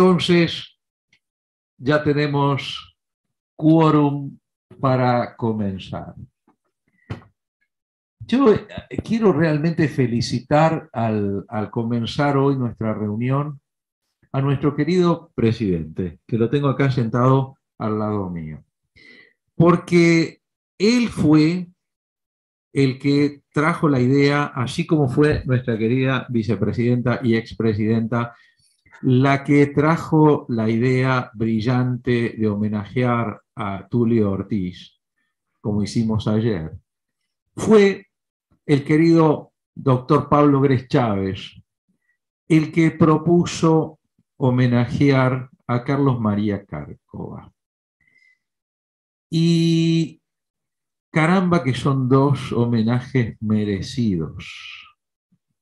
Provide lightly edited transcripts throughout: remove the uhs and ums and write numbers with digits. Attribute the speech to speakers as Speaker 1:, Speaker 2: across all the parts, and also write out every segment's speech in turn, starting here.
Speaker 1: entonces ya tenemos quórum para comenzar. Yo quiero realmente felicitar al comenzar hoy nuestra reunión a nuestro querido presidente, que lo tengo acá sentado al lado mío, porque él fue el que trajo la idea, así como fue nuestra querida vicepresidenta y expresidenta, la que trajo la idea brillante de homenajear a Tulio Ortiz, como hicimos ayer. Fue el querido doctor Pablo Gres Chávez el que propuso homenajear a Carlos María Cárcova. Y caramba que son dos homenajes merecidos,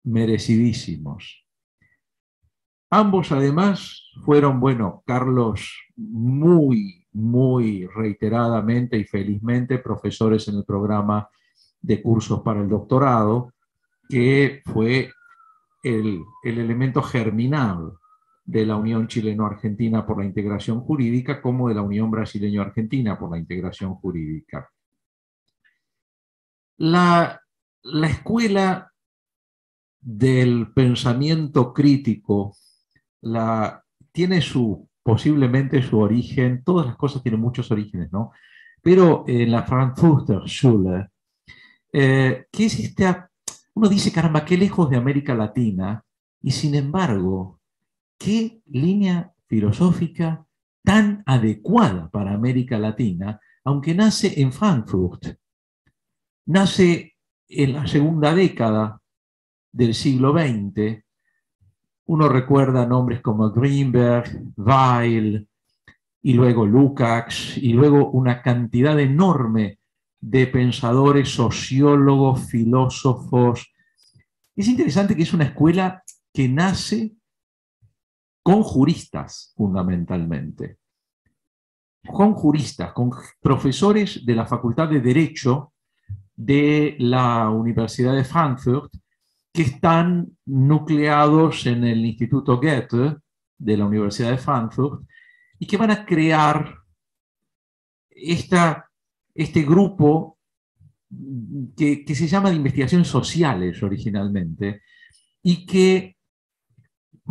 Speaker 1: merecidísimos. Ambos además fueron, bueno, Carlos muy reiteradamente y felizmente profesores en el programa de cursos para el doctorado, que fue el elemento germinal de la Unión Chileno-Argentina por la Integración Jurídica, como de la Unión Brasileño-Argentina por la Integración Jurídica. La escuela del pensamiento crítico tiene posiblemente su origen, todas las cosas tienen muchos orígenes, ¿no? Pero en la Frankfurter Schule, que es uno dice, caramba, qué lejos de América Latina, y sin embargo, qué línea filosófica tan adecuada para América Latina, aunque nace en Frankfurt, nace en la segunda década del siglo XX. Uno recuerda nombres como Greenberg, Weil, y luego Lukács, y luego una cantidad enorme de pensadores, sociólogos, filósofos. Es interesante que es una escuela que nace con juristas, fundamentalmente. Con juristas, con profesores de la Facultad de Derecho de la Universidad de Frankfurt, que están nucleados en el Instituto Goethe de la Universidad de Frankfurt y que van a crear este grupo que se llama de investigaciones sociales originalmente y que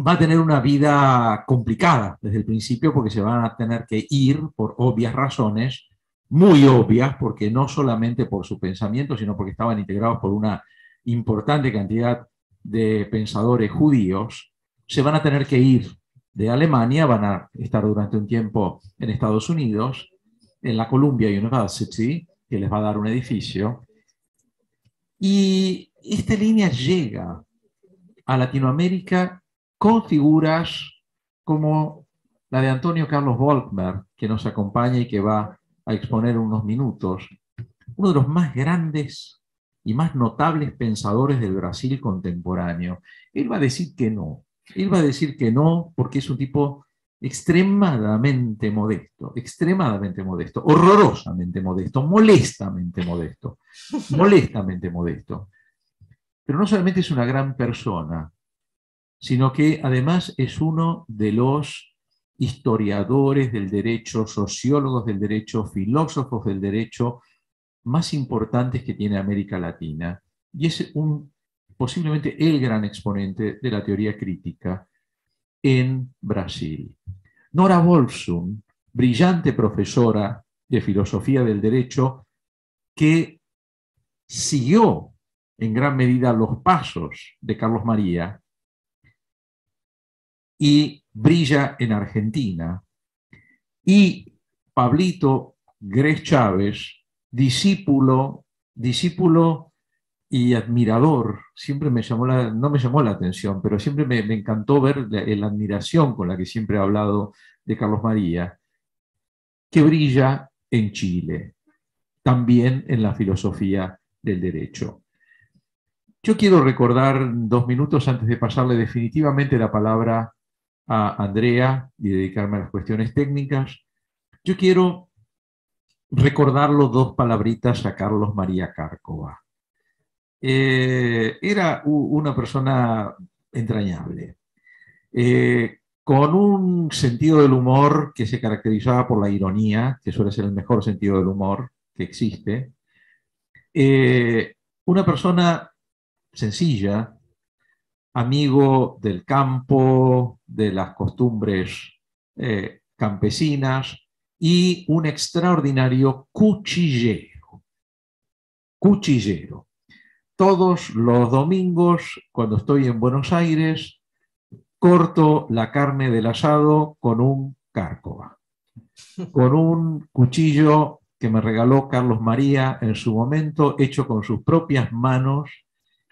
Speaker 1: va a tener una vida complicada desde el principio porque se van a tener que ir por obvias razones, muy obvias, porque no solamente por su pensamiento, sino porque estaban integrados por una importante cantidad de pensadores judíos, se van a tener que ir de Alemania, van a estar durante un tiempo en Estados Unidos, en la Columbia University, que les va a dar un edificio, y esta línea llega a Latinoamérica con figuras como la de Antonio Carlos Volkmer, que nos acompaña y que va a exponer unos minutos, uno de los más grandes y más notables pensadores del Brasil contemporáneo. Él va a decir que no. Él va a decir que no porque es un tipo extremadamente modesto, horrorosamente modesto, molestamente modesto. Pero no solamente es una gran persona, sino que además es uno de los historiadores del derecho, sociólogos del derecho, filósofos del derecho más importantes que tiene América Latina, y es posiblemente el gran exponente de la teoría crítica en Brasil. Nora Wolfson, brillante profesora de filosofía del derecho, que siguió en gran medida los pasos de Carlos María y brilla en Argentina, y Pablito Gres Chávez, discípulo y admirador, siempre no me llamó la atención, pero siempre me encantó ver la admiración con la que siempre ha hablado de Carlos María, que brilla en Chile, también en la filosofía del derecho. Yo quiero recordar 2 minutos antes de pasarle definitivamente la palabra a Andrea y dedicarme a las cuestiones técnicas. Yo quiero recordarlo 2 palabritas a Carlos María Cárcova. Era una persona entrañable, con un sentido del humor que se caracterizaba por la ironía, que suele ser el mejor sentido del humor que existe. Eh, una persona sencilla, amigo del campo, de las costumbres campesinas y un extraordinario cuchillero. Cuchillero. Todos los domingos, cuando estoy en Buenos Aires, corto la carne del asado con un cárcova, con un cuchillo que me regaló Carlos María en su momento, hecho con sus propias manos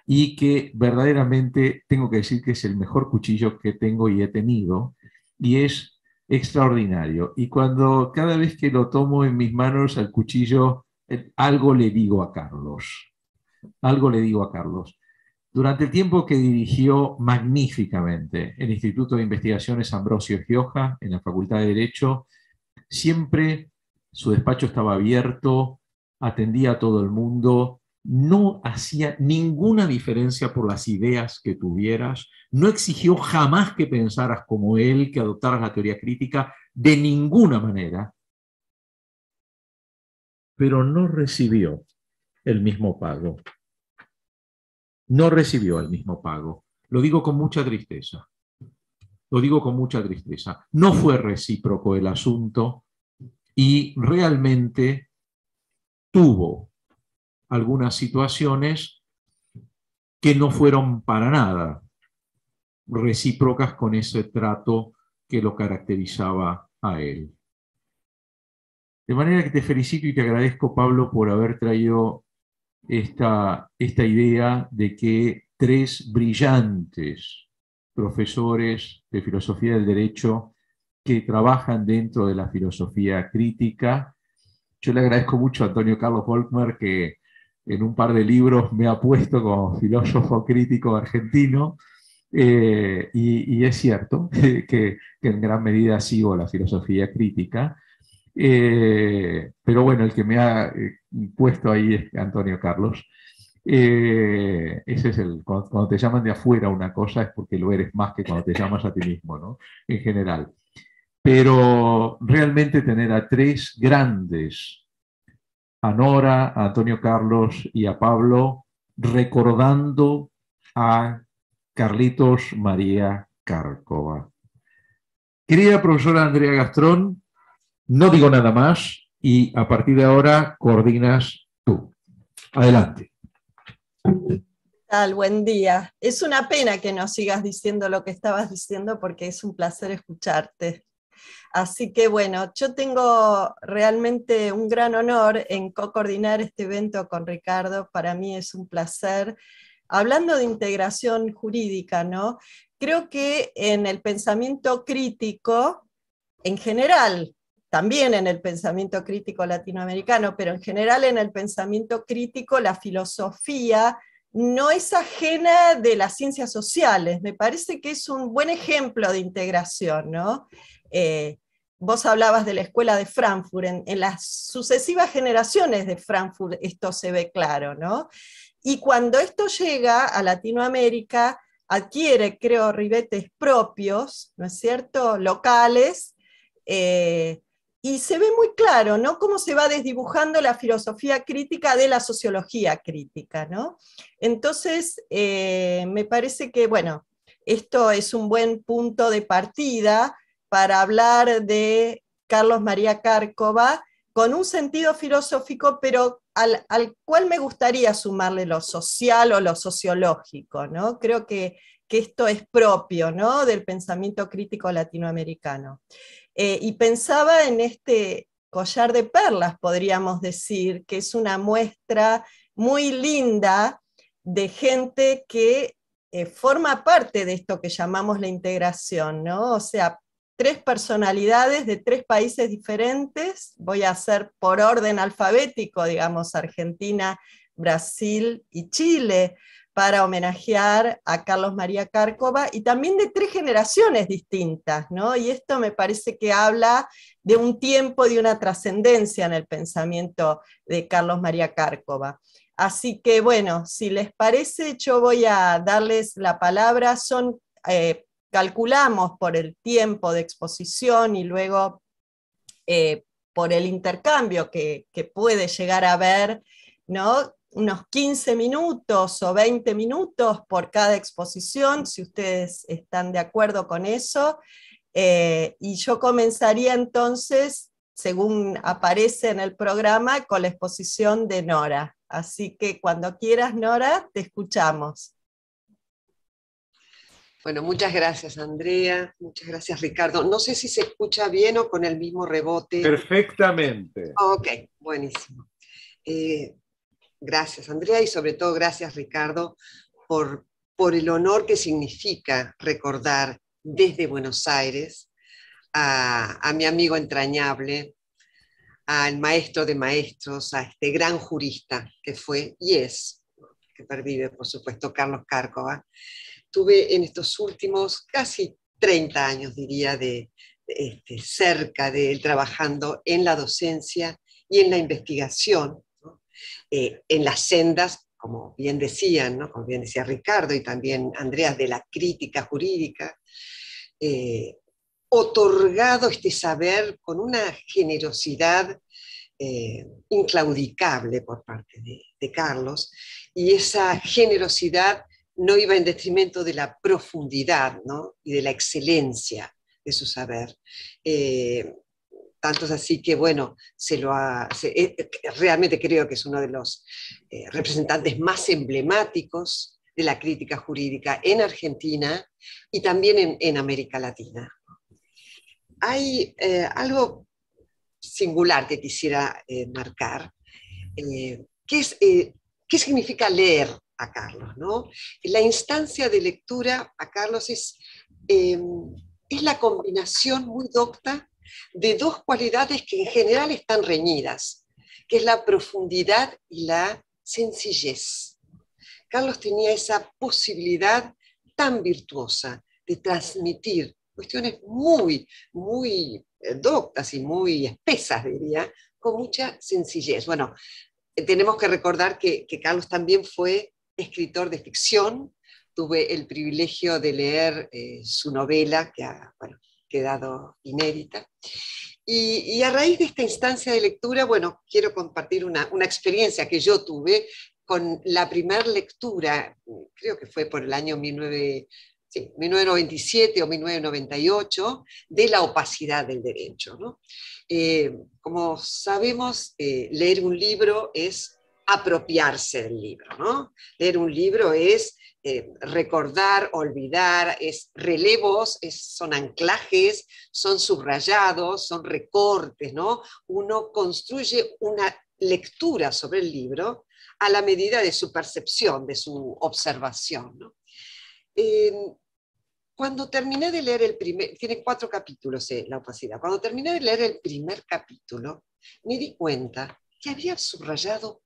Speaker 1: y que verdaderamente tengo que decir que es el mejor cuchillo que tengo y he tenido, y es extraordinario. Y cuando cada vez que lo tomo en mis manos al cuchillo, algo le digo a Carlos, algo le digo a Carlos. Durante el tiempo que dirigió magníficamente el Instituto de Investigaciones Ambrosio Gioja en la Facultad de Derecho, siempre su despacho estaba abierto, atendía a todo el mundo, no hacía ninguna diferencia por las ideas que tuvieras, no exigió jamás que pensaras como él, que adoptaras la teoría crítica, de ninguna manera, pero no recibió el mismo pago. No recibió el mismo pago. Lo digo con mucha tristeza. Lo digo con mucha tristeza. No fue recíproco el asunto y realmente tuvo algunas situaciones que no fueron para nada recíprocas con ese trato que lo caracterizaba a él. De manera que te felicito y te agradezco, Pablo, por haber traído esta idea de que tres brillantes profesores de filosofía del derecho que trabajan dentro de la filosofía crítica. Yo le agradezco mucho a Antonio Carlos Volkmer, que en un par de libros me ha puesto como filósofo crítico argentino, y es cierto que en gran medida sigo la filosofía crítica, pero bueno, el que me ha puesto ahí es Antonio Carlos. Ese es cuando te llaman de afuera una cosa es porque lo eres más que cuando te llamas a ti mismo, ¿no? En general. Pero realmente tener a tres grandes, a Nora, a Antonio Carlos y a Pablo, recordando a Carlitos María Cárcova. Querida profesora Andrea Gastrón, no digo nada más y a partir de ahora coordinas tú. Adelante.
Speaker 2: Tal, buen día. Es una pena que no sigas diciendo lo que estabas diciendo porque es un placer escucharte. Así que bueno, yo tengo realmente un gran honor en co-coordinar este evento con Ricardo. Para mí es un placer. Hablando de integración jurídica, ¿no? Creo que en el pensamiento crítico, en general, también en el pensamiento crítico latinoamericano, pero en general en el pensamiento crítico, la filosofía no es ajena de las ciencias sociales. Me parece que es un buen ejemplo de integración, ¿no? Vos hablabas de la escuela de Frankfurt, en las sucesivas generaciones de Frankfurt esto se ve claro, ¿no? Y cuando esto llega a Latinoamérica, adquiere, creo, ribetes propios, ¿no es cierto?, locales, y se ve muy claro, ¿no?, cómo se va desdibujando la filosofía crítica de la sociología crítica, ¿no? Entonces, me parece que, bueno, esto es un buen punto de partida para hablar de Carlos María Cárcova con un sentido filosófico, pero al cual me gustaría sumarle lo social o lo sociológico, ¿no? Creo que esto es propio, ¿no?, del pensamiento crítico latinoamericano. Y pensaba en este collar de perlas, podríamos decir, que es una muestra muy linda de gente que forma parte de esto que llamamos la integración, ¿no? O sea, tres personalidades de tres países diferentes, voy a hacer por orden alfabético, digamos, Argentina, Brasil y Chile, para homenajear a Carlos María Cárcova, y también de tres generaciones distintas, ¿no? Y esto me parece que habla de un tiempo, de una trascendencia en el pensamiento de Carlos María Cárcova. Así que bueno, si les parece, yo voy a darles la palabra. Son calculamos por el tiempo de exposición y luego por el intercambio que puede llegar a haber, ¿no? Unos 15 minutos o 20 minutos por cada exposición, si ustedes están de acuerdo con eso. Y yo comenzaría entonces, según aparece en el programa, con la exposición de Nora. Así que cuando quieras, Nora, te escuchamos.
Speaker 3: Bueno, muchas gracias, Andrea. Muchas gracias, Ricardo. No sé si se escucha bien o con el mismo rebote.
Speaker 1: Perfectamente.
Speaker 3: Ok, buenísimo. Gracias, Andrea, y sobre todo gracias, Ricardo, por el honor que significa recordar desde Buenos Aires a mi amigo entrañable, al maestro de maestros, a este gran jurista que fue y es, que pervive, por supuesto, Carlos Cárcova. Tuve en estos últimos casi 30 años, diría, cerca de él, trabajando en la docencia y en la investigación, ¿no? En las sendas, como bien decían, ¿no? Como bien decía Ricardo y también Andrea, de la crítica jurídica, otorgado este saber con una generosidad inclaudicable por parte de Carlos, y esa generosidad no iba en detrimento de la profundidad, ¿no? Y de la excelencia de su saber. Tanto es así que, bueno, realmente creo que es uno de los representantes más emblemáticos de la crítica jurídica en Argentina y también en América Latina. Hay algo singular que quisiera marcar, ¿qué significa leer a Carlos, ¿no? La instancia de lectura a Carlos es la combinación muy docta de dos cualidades que en general están reñidas, que es la profundidad y la sencillez. Carlos tenía esa posibilidad tan virtuosa de transmitir cuestiones muy, muy doctas y muy espesas, diría, con mucha sencillez. Bueno, tenemos que recordar que Carlos también fue escritor de ficción. Tuve el privilegio de leer su novela, que ha quedado inédita. Y a raíz de esta instancia de lectura, bueno, quiero compartir una experiencia que yo tuve con la primera lectura, creo que fue por el año 1997 o 1998, de La opacidad del derecho, ¿no? Como sabemos, leer un libro es apropiarse del libro, ¿no? Leer un libro es recordar, olvidar, es relevos, son anclajes, son subrayados, son recortes, ¿no? Uno construye una lectura sobre el libro a la medida de su percepción, de su observación, ¿no? Cuando terminé de leer el primer, tiene 4 capítulos La opacidad, cuando terminé de leer el primer capítulo, me di cuenta que había subrayado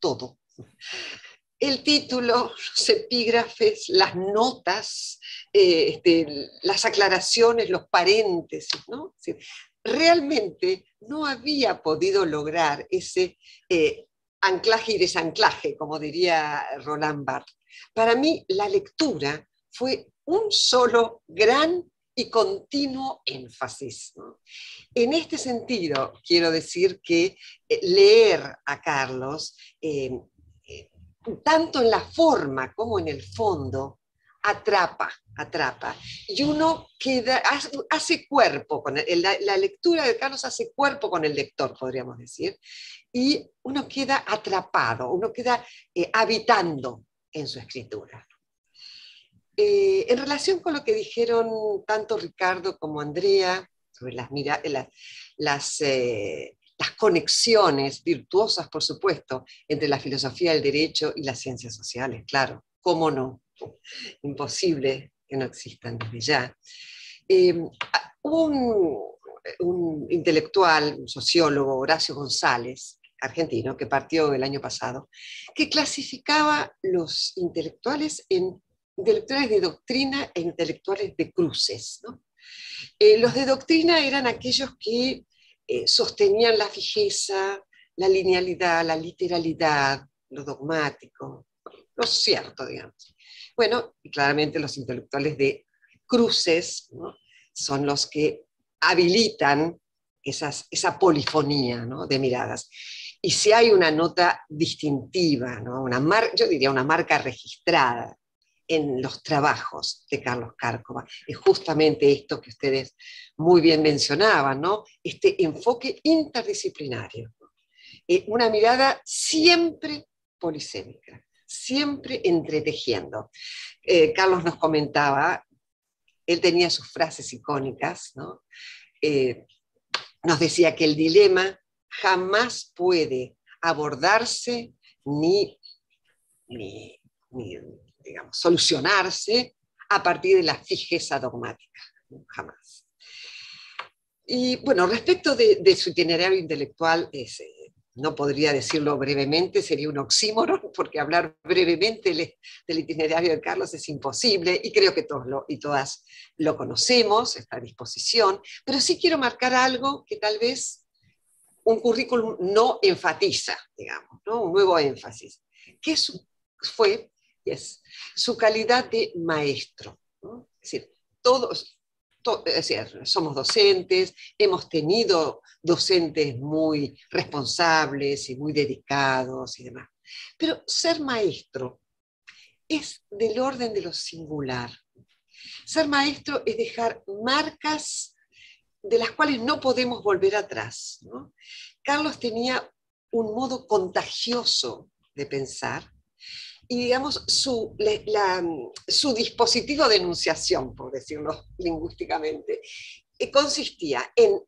Speaker 3: todo. El título, los epígrafes, las notas, las aclaraciones, los paréntesis, ¿no? Realmente no había podido lograr ese anclaje y desanclaje, como diría Roland Barthes. Para mí, la lectura fue un solo gran y continuo énfasis, ¿no? En este sentido, quiero decir que leer a Carlos, tanto en la forma como en el fondo, atrapa. Y uno hace cuerpo, la lectura de Carlos hace cuerpo con el lector, podríamos decir, y uno queda atrapado, uno queda habitando en su escritura. En relación con lo que dijeron tanto Ricardo como Andrea sobre las conexiones virtuosas, por supuesto, entre la filosofía del derecho y las ciencias sociales, claro, ¿cómo no? Imposible que no existan desde ya. Un intelectual, un sociólogo, Horacio González, argentino, que partió el año pasado, que clasificaba los intelectuales en intelectuales de doctrina e intelectuales de cruces, ¿no? Los de doctrina eran aquellos que sostenían la fijeza, la linealidad, la literalidad, lo dogmático, lo cierto, digamos. Bueno, y claramente los intelectuales de cruces, ¿no?, son los que habilitan esa polifonía, ¿no?, de miradas. Y si hay una nota distintiva, ¿no?, yo diría una marca registrada en los trabajos de Carlos Cárcova, es justamente esto que ustedes muy bien mencionaban, ¿no?, este enfoque interdisciplinario. Una mirada siempre polisémica, siempre entretejiendo. Carlos nos comentaba, él tenía sus frases icónicas, ¿no? Nos decía que el dilema jamás puede abordarse ni digamos, solucionarse a partir de la fijeza dogmática, ¿no? Jamás. Y bueno, respecto de su itinerario intelectual, no podría decirlo brevemente, sería un oxímoron, porque hablar brevemente del itinerario de Carlos es imposible, y creo que todos y todas lo conocemos, está a disposición, pero sí quiero marcar algo que tal vez un currículum no enfatiza, digamos, ¿no?, un nuevo énfasis, que es su calidad de maestro, ¿no? Es decir, es decir, somos docentes, hemos tenido docentes muy responsables y muy dedicados y demás, pero ser maestro es del orden de lo singular. Ser maestro es dejar marcas de las cuales no podemos volver atrás, ¿no? Carlos tenía un modo contagioso de pensar, y digamos su dispositivo de enunciación, por decirlo lingüísticamente, consistía en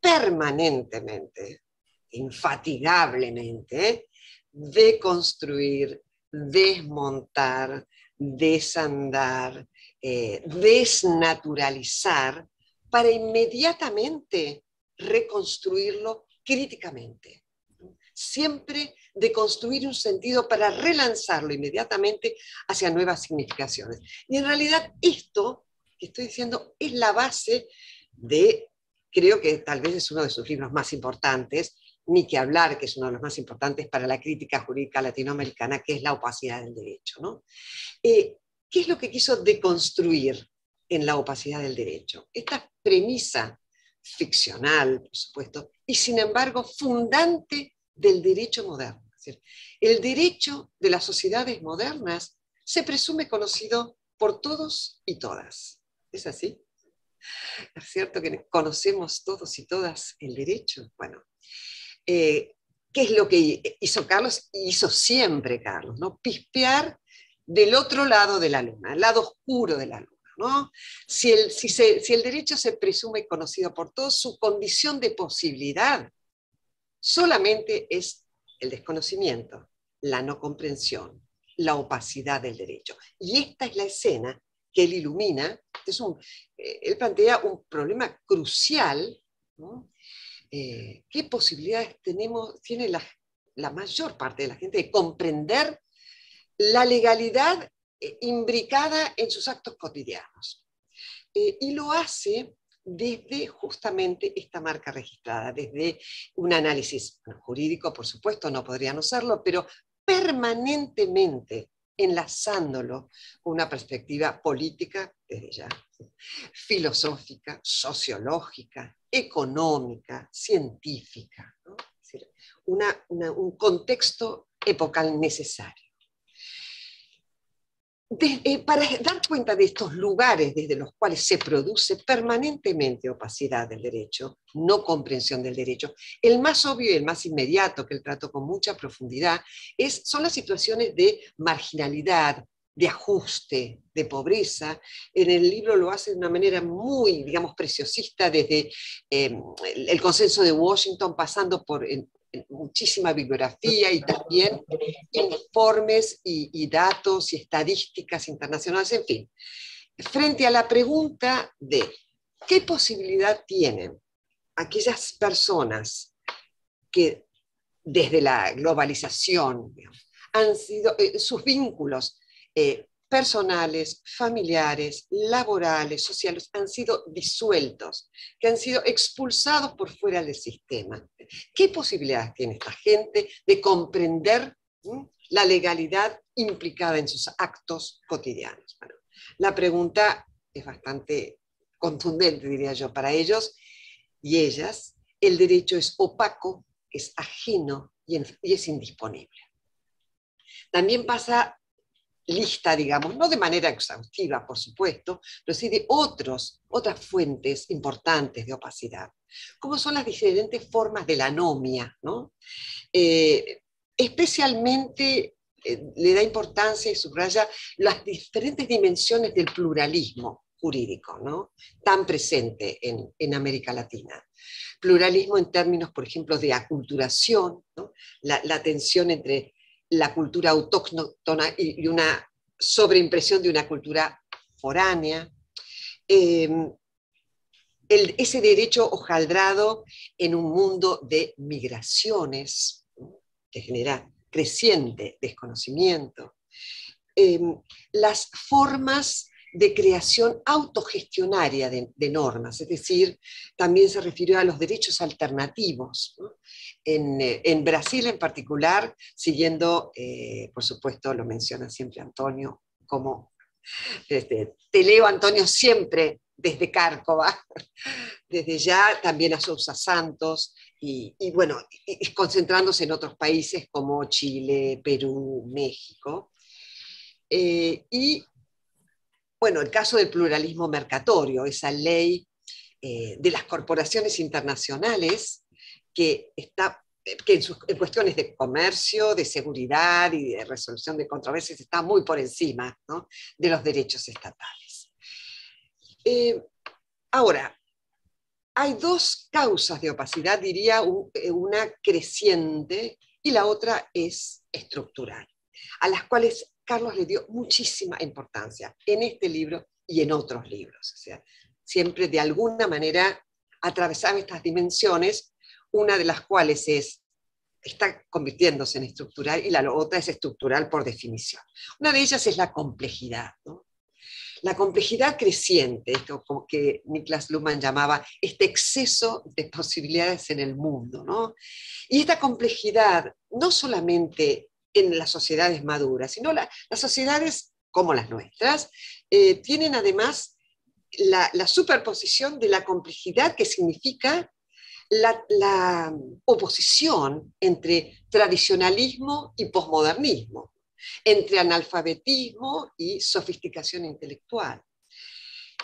Speaker 3: permanentemente, infatigablemente, deconstruir, desmontar, desandar, desnaturalizar, para inmediatamente reconstruirlo críticamente. Siempre de construir un sentido para relanzarlo inmediatamente hacia nuevas significaciones. Y en realidad esto que estoy diciendo es la base creo que tal vez es uno de sus libros más importantes, ni que hablar que es uno de los más importantes para la crítica jurídica latinoamericana, que es La opacidad del derecho, ¿no? ¿Qué es lo que quiso deconstruir en La opacidad del derecho? Esta premisa ficcional, por supuesto, y sin embargo fundante del derecho moderno. Es decir, el derecho de las sociedades modernas se presume conocido por todos y todas. ¿Es así? ¿Es cierto que conocemos todos y todas el derecho? Bueno, ¿qué es lo que hizo Carlos? Y hizo siempre Carlos, ¿no? Pispear del otro lado de la luna, el lado oscuro de la luna, ¿no? Si el derecho se presume conocido por todos, su condición de posibilidad solamente es el desconocimiento, la no comprensión, la opacidad del derecho. Y esta es la escena que él ilumina. Él plantea un problema crucial, ¿no? ¿Qué posibilidades tiene la mayor parte de la gente de comprender la legalidad imbricada en sus actos cotidianos? Y lo hace desde justamente esta marca registrada, desde un análisis jurídico, por supuesto, no podría no serlo, pero permanentemente enlazándolo con una perspectiva política, desde ya, filosófica, sociológica, económica, científica, ¿no? Es decir, un contexto epocal necesario. Para dar cuenta de estos lugares desde los cuales se produce permanentemente opacidad del derecho, no comprensión del derecho, el más obvio y el más inmediato, que él trató con mucha profundidad, son las situaciones de marginalidad, de ajuste, de pobreza. En el libro lo hace de una manera muy, digamos, preciosista, desde el consenso de Washington, pasando por muchísima bibliografía y también informes y datos y estadísticas internacionales, en fin. Frente a la pregunta de qué posibilidad tienen aquellas personas que desde la globalización, digamos, han sido sus vínculos personales, familiares, laborales, sociales, han sido disueltos, que han sido expulsados por fuera del sistema. ¿Qué posibilidades tiene esta gente de comprender la legalidad implicada en sus actos cotidianos? Bueno, la pregunta es bastante contundente, diría yo. Para ellos y ellas, el derecho es opaco, es ajeno y es indisponible. También pasa lista, digamos, no de manera exhaustiva, por supuesto, pero sí de otras fuentes importantes de opacidad, como son las diferentes formas de la anomia, ¿no? Especialmente le da importancia y subraya las diferentes dimensiones del pluralismo jurídico, ¿no? Tan presente en América Latina. Pluralismo en términos, por ejemplo, de aculturación, ¿no? La tensión entre la cultura autóctona y una sobreimpresión de una cultura foránea. Ese derecho hojaldrado en un mundo de migraciones, ¿no? Que genera creciente desconocimiento. Las formas de creación autogestionaria de normas, es decir, también se refirió a los derechos alternativos, ¿no? En Brasil en particular, siguiendo, por supuesto, lo menciona siempre Antonio, como te leo, Antonio, siempre desde Cárcova, desde ya también a Sousa Santos, y bueno, y concentrándose en otros países como Chile, Perú, México. Y bueno, el caso del pluralismo mercatorio, esa ley de las corporaciones internacionales que en cuestiones de comercio, de seguridad y de resolución de controversias está muy por encima, ¿no?, de los derechos estatales. Ahora, hay dos causas de opacidad, diría, una creciente y la otra es estructural, a las cuales Carlos le dio muchísima importancia en este libro y en otros libros. O sea, siempre de alguna manera atravesaba estas dimensiones, una de las cuales está convirtiéndose en estructural y la otra es estructural por definición. Una de ellas es la complejidad, ¿no? La complejidad creciente, esto como que Niklas Luhmann llamaba este exceso de posibilidades en el mundo, ¿no? Y esta complejidad no solamente en las sociedades maduras, sino las sociedades como las nuestras, tienen además la superposición de la complejidad que significa la oposición entre tradicionalismo y posmodernismo, entre analfabetismo y sofisticación intelectual.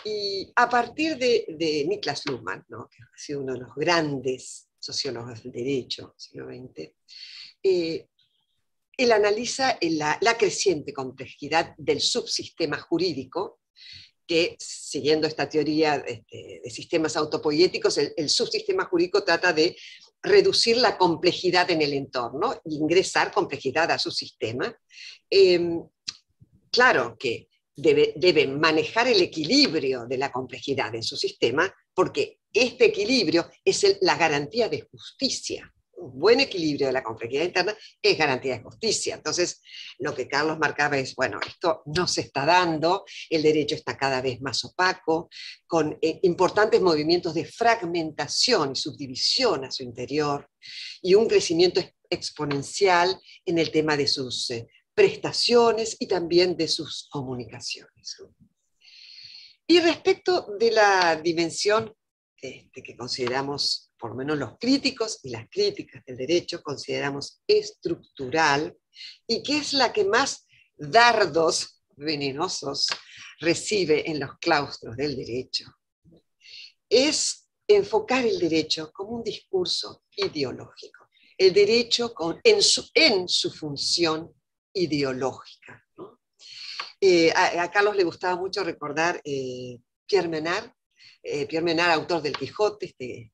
Speaker 3: Y a partir de Niklas Luhmann, ¿no?, que ha sido uno de los grandes sociólogos del derecho del siglo XX, él analiza la creciente complejidad del subsistema jurídico, que, siguiendo esta teoría de sistemas autopoiéticos, el subsistema jurídico trata de reducir la complejidad en el entorno e ingresar complejidad a su sistema. Claro que debe manejar el equilibrio de la complejidad en su sistema, porque este equilibrio es la garantía de justicia. Un buen equilibrio de la complejidad interna es garantía de justicia. Entonces, lo que Carlos marcaba es, bueno, esto no se está dando, el derecho está cada vez más opaco, con importantes movimientos de fragmentación y subdivisión a su interior, y un crecimiento exponencial en el tema de sus prestaciones y también de sus comunicaciones. Y respecto de la dimensión que consideramos, por lo menos los críticos y las críticas del derecho, consideramos estructural, y que es la que más dardos venenosos recibe en los claustros del derecho, es enfocar el derecho como un discurso ideológico, el derecho en su función ideológica, ¿no? A Carlos le gustaba mucho recordar Pierre Menard, autor del Quijote, este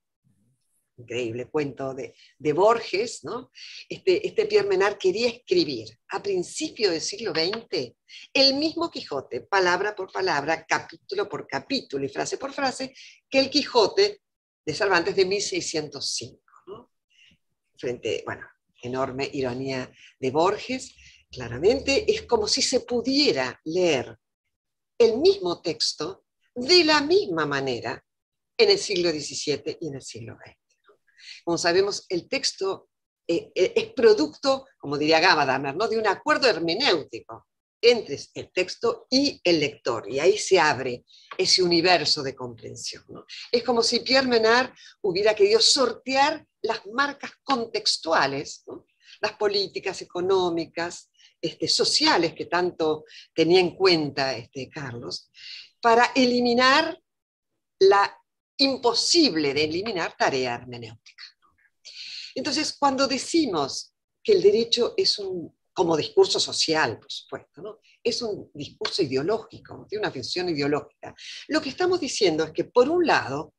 Speaker 3: increíble cuento de Borges, ¿no? Este Pierre Menard quería escribir a principios del siglo XX el mismo Quijote, palabra por palabra, capítulo por capítulo y frase por frase, que el Quijote de Cervantes de 1605, ¿no? Frente, bueno, enorme ironía de Borges, claramente es como si se pudiera leer el mismo texto de la misma manera en el siglo XVII y en el siglo XX. Como sabemos, el texto es producto, como diría Gadamer, ¿no?, de un acuerdo hermenéutico entre el texto y el lector, y ahí se abre ese universo de comprensión, ¿no? Es como si Pierre Menard hubiera querido sortear las marcas contextuales, ¿no? Las políticas económicas, sociales que tanto tenía en cuenta Carlos, para eliminar la imposible de eliminar tarea hermenéutica. Entonces, cuando decimos que el derecho es como discurso social, por supuesto, ¿no? Es un discurso ideológico, tiene una función ideológica. Lo que estamos diciendo es que, por un lado,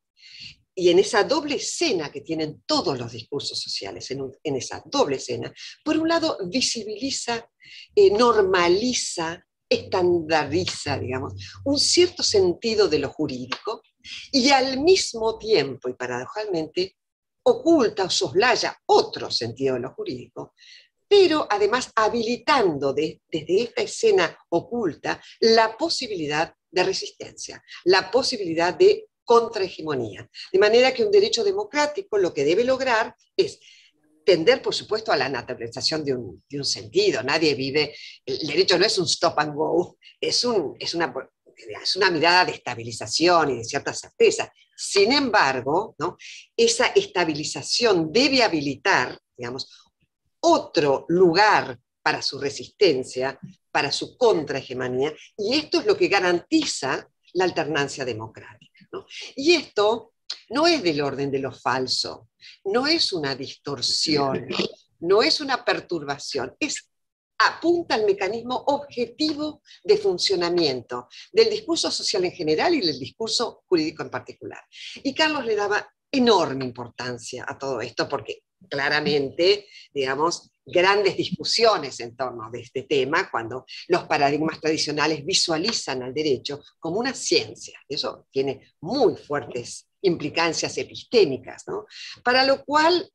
Speaker 3: y en esa doble escena que tienen todos los discursos sociales, en esa doble escena, por un lado visibiliza, normaliza, estandariza, digamos, un cierto sentido de lo jurídico, y al mismo tiempo, y paradojalmente, oculta o soslaya otro sentido de lo jurídico, pero además habilitando desde esta escena oculta la posibilidad de resistencia, la posibilidad de contrahegemonía. De manera que un derecho democrático lo que debe lograr es tender, por supuesto, a la naturalización de un sentido. Nadie vive, el derecho no es un stop and go, es una mirada de estabilización y de cierta certeza. Sin embargo, ¿no? Esa estabilización debe habilitar, digamos, otro lugar para su resistencia, para su contrahegemonía, y esto es lo que garantiza la alternancia democrática, ¿no? Y esto no es del orden de lo falso, no es una distorsión, no es una perturbación, apunta al mecanismo objetivo de funcionamiento del discurso social en general y del discurso jurídico en particular. Y Carlos le daba enorme importancia a todo esto porque claramente, digamos, grandes discusiones en torno de este tema cuando los paradigmas tradicionales visualizan al derecho como una ciencia. Eso tiene muy fuertes implicancias epistémicas, ¿no? Para lo cual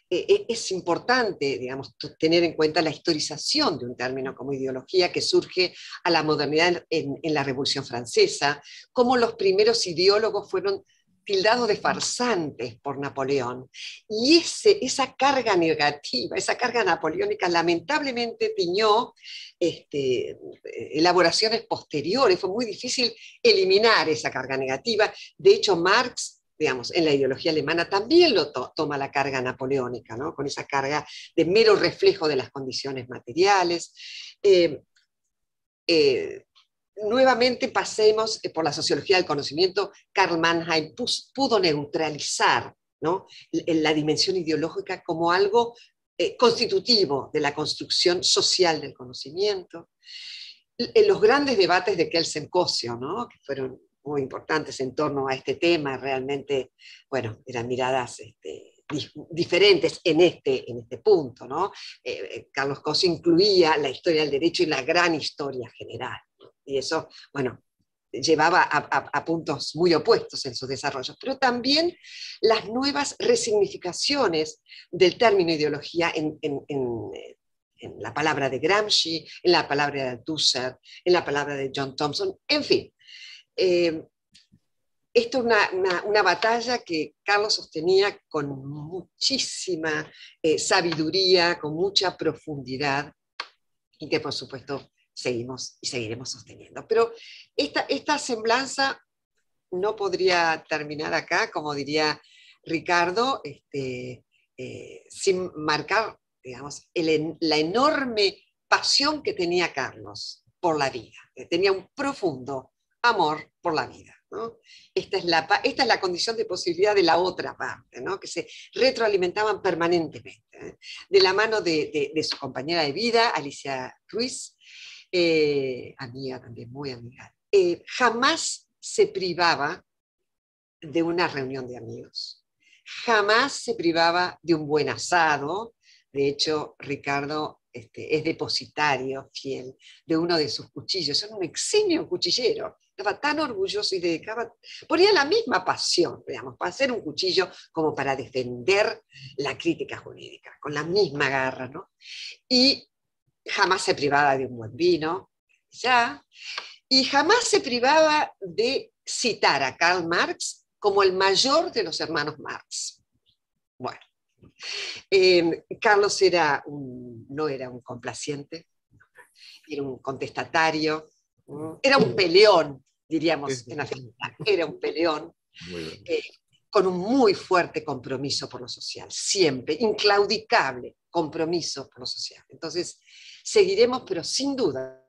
Speaker 3: es importante, digamos, tener en cuenta la historización de un término como ideología que surge a la modernidad en la Revolución Francesa, cómo los primeros ideólogos fueron tildados de farsantes por Napoleón. Y esa carga negativa, esa carga napoleónica, lamentablemente tiñó elaboraciones posteriores. Fue muy difícil eliminar esa carga negativa. De hecho, Marx, digamos, en la ideología alemana también lo toma la carga napoleónica, ¿no? Con esa carga de mero reflejo de las condiciones materiales. Nuevamente pasemos por la sociología del conocimiento. Karl Mannheim pudo neutralizar, ¿no?, la dimensión ideológica como algo constitutivo de la construcción social del conocimiento. En los grandes debates de Kelsen-Cosio, ¿no?, que fueron muy importantes en torno a este tema, realmente, bueno, eran miradas diferentes en este punto, ¿no? Carlos Cosio incluía la historia del derecho y la gran historia general. Y eso, bueno, llevaba a puntos muy opuestos en sus desarrollos, pero también las nuevas resignificaciones del término ideología en la palabra de Gramsci, en la palabra de Althusser, en la palabra de John Thompson, en fin. Esto es una batalla que Carlos sostenía con muchísima sabiduría, con mucha profundidad, y que por supuesto seguimos y seguiremos sosteniendo. Pero esta semblanza no podría terminar acá, como diría Ricardo, sin marcar, digamos, la enorme pasión que tenía Carlos por la vida. Tenía un profundo amor por la vida, ¿no? Esta es la condición de posibilidad de la otra parte, ¿no?, que se retroalimentaban permanentemente, ¿eh? De la mano de su compañera de vida, Alicia Ruiz, amiga también, muy amiga. Jamás se privaba de una reunión de amigos, jamás se privaba de un buen asado. De hecho, Ricardo es depositario fiel de uno de sus cuchillos, era un eximio cuchillero, estaba tan orgulloso y dedicaba, ponía la misma pasión, digamos, para hacer un cuchillo como para defender la crítica jurídica, con la misma garra, ¿no? Y jamás se privaba de un buen vino, ya, y jamás se privaba de citar a Karl Marx como el mayor de los hermanos Marx. Bueno, Carlos no era un complaciente, era un contestatario, era un peleón, diríamos en Argentina, era un peleón, con un muy fuerte compromiso por lo social, siempre, inclaudicable compromiso por lo social. Entonces, seguiremos, pero sin duda,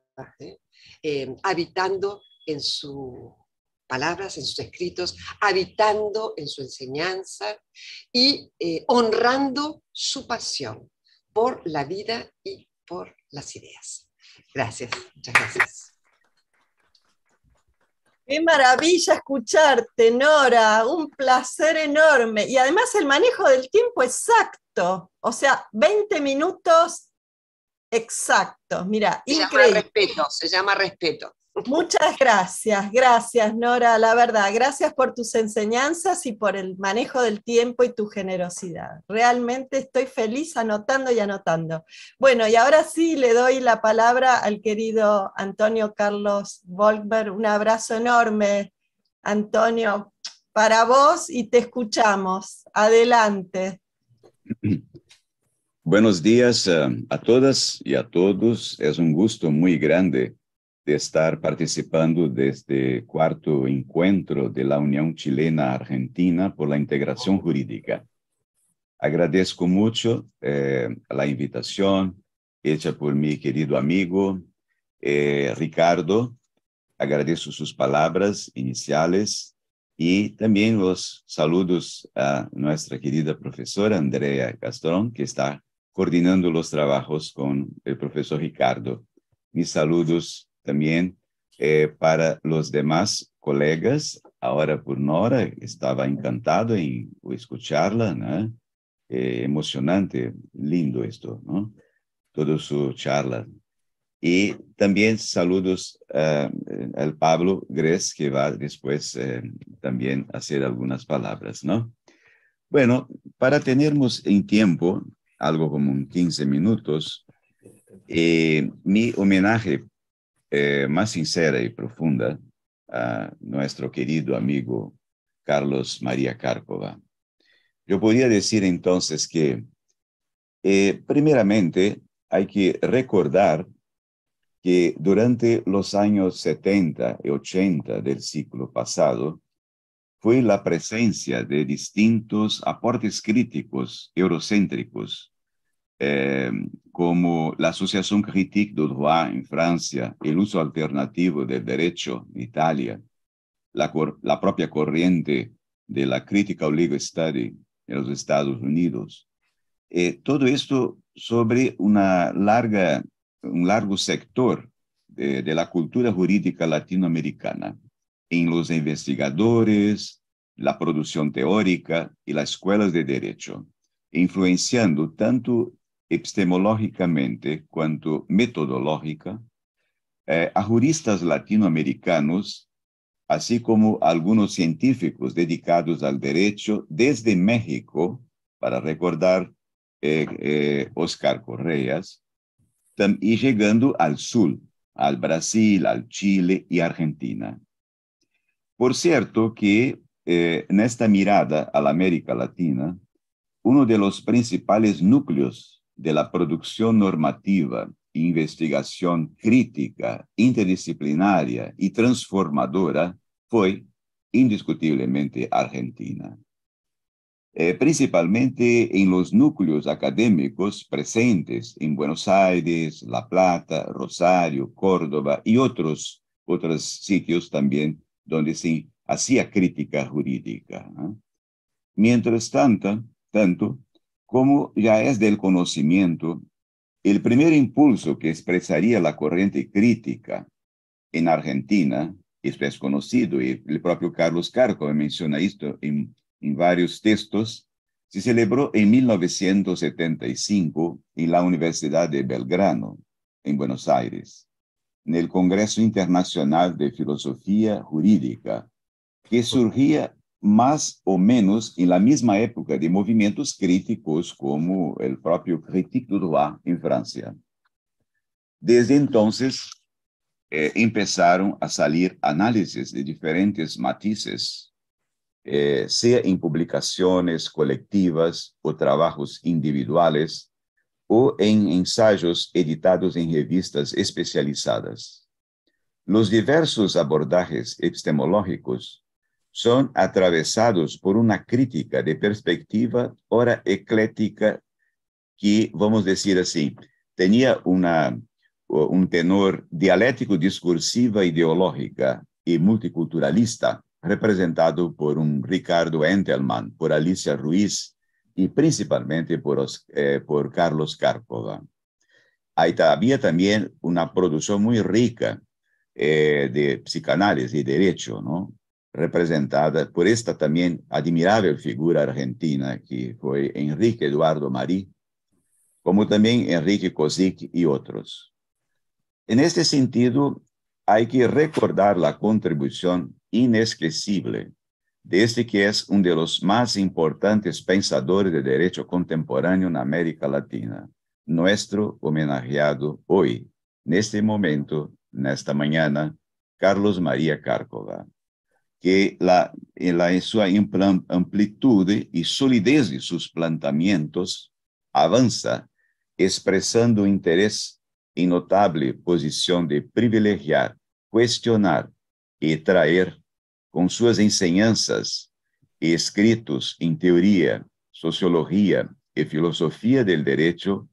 Speaker 3: habitando en sus palabras, en sus escritos, habitando en su enseñanza y honrando su pasión por la vida y por las ideas. Gracias, muchas gracias.
Speaker 2: Qué maravilla escucharte, Nora, un placer enorme. Y además el manejo del tiempo exacto, o sea, 20 minutos exactos. Mira, increíble.
Speaker 3: Se llama respeto.
Speaker 2: Muchas gracias, Nora, la verdad, gracias por tus enseñanzas y por el manejo del tiempo y tu generosidad. Realmente estoy feliz anotando y anotando. Bueno, y ahora sí le doy la palabra al querido Antonio Carlos Volkberg. Un abrazo enorme, Antonio, para vos y te escuchamos. Adelante.
Speaker 4: Buenos días a todas y a todos. Es un gusto muy grande de estar participando de este cuarto encuentro de la Unión Chilena-Argentina por la Integración Jurídica. Agradezco mucho la invitación hecha por mi querido amigo Ricardo. Agradezco sus palabras iniciales y también los saludos a nuestra querida profesora Andrea Castrón, que está coordinando los trabajos con el profesor Ricardo. Mis saludos también para los demás colegas. Ahora por Nora, estaba encantado en escucharla, ¿no? Emocionante, lindo esto, ¿no? Toda su charla. Y también saludos al Pablo Gres, que va después también a hacer algunas palabras, ¿no? Bueno, para tenernos en tiempo, algo como 15 minutos, mi homenaje más sincera y profunda a nuestro querido amigo Carlos María Cárcova. Yo podría decir entonces que, primeramente, hay que recordar que durante los años 70 y 80 del siglo pasado, fue la presencia de distintos aportes críticos eurocéntricos, como la Asociación Critique du Droit en Francia, el uso alternativo del derecho en Italia, la propia corriente de la Critical Legal Study en los Estados Unidos. Todo esto sobre un largo sector de la cultura jurídica latinoamericana, en los investigadores, la producción teórica y las escuelas de derecho, influenciando tanto epistemológicamente cuanto metodológica a juristas latinoamericanos, así como algunos científicos dedicados al derecho desde México, para recordar Oscar Correas, y llegando al sur, al Brasil, al Chile y Argentina. Por cierto que en esta mirada a la América Latina, uno de los principales núcleos de la producción normativa, investigación crítica, interdisciplinaria y transformadora fue indiscutiblemente Argentina. Principalmente en los núcleos académicos presentes en Buenos Aires, La Plata, Rosario, Córdoba y otros sitios también donde se hacía crítica jurídica, ¿no? Mientras tanto, como ya es del conocimiento, el primer impulso que expresaría la corriente crítica en Argentina, esto es conocido, y el propio Carlos Cárcova menciona esto en varios textos, se celebró en 1975 en la Universidad de Belgrano, en Buenos Aires, en el Congreso Internacional de Filosofía Jurídica, que surgía más o menos en la misma época de movimientos críticos como el propio Critique du Droit en Francia. Desde entonces empezaron a salir análisis de diferentes matices, sea en publicaciones colectivas o trabajos individuales, o en ensayos editados en revistas especializadas. Los diversos abordajes epistemológicos son atravesados por una crítica de perspectiva ora eclética que, vamos decir así, tenía un tenor dialético, discursiva, ideológica y multiculturalista, representado por un Ricardo Entelman, por Alicia Ruiz y principalmente por Carlos Karpova. Había también una producción muy rica de psicanálisis y derecho, ¿no? Representada por esta también admirable figura argentina que fue Enrique Eduardo Marí, como también Enrique Kozik y otros. En este sentido, hay que recordar la contribución inesquecible de este que es uno de los más importantes pensadores de derecho contemporáneo en América Latina, nuestro homenajeado hoy, en este momento, en esta mañana, Carlos María Karpova, que en su amplitud y solidez de sus planteamientos avanza expresando interés en notable posición de privilegiar, cuestionar y traer con sus enseñanzas y escritos en teoría, sociología y filosofía del derecho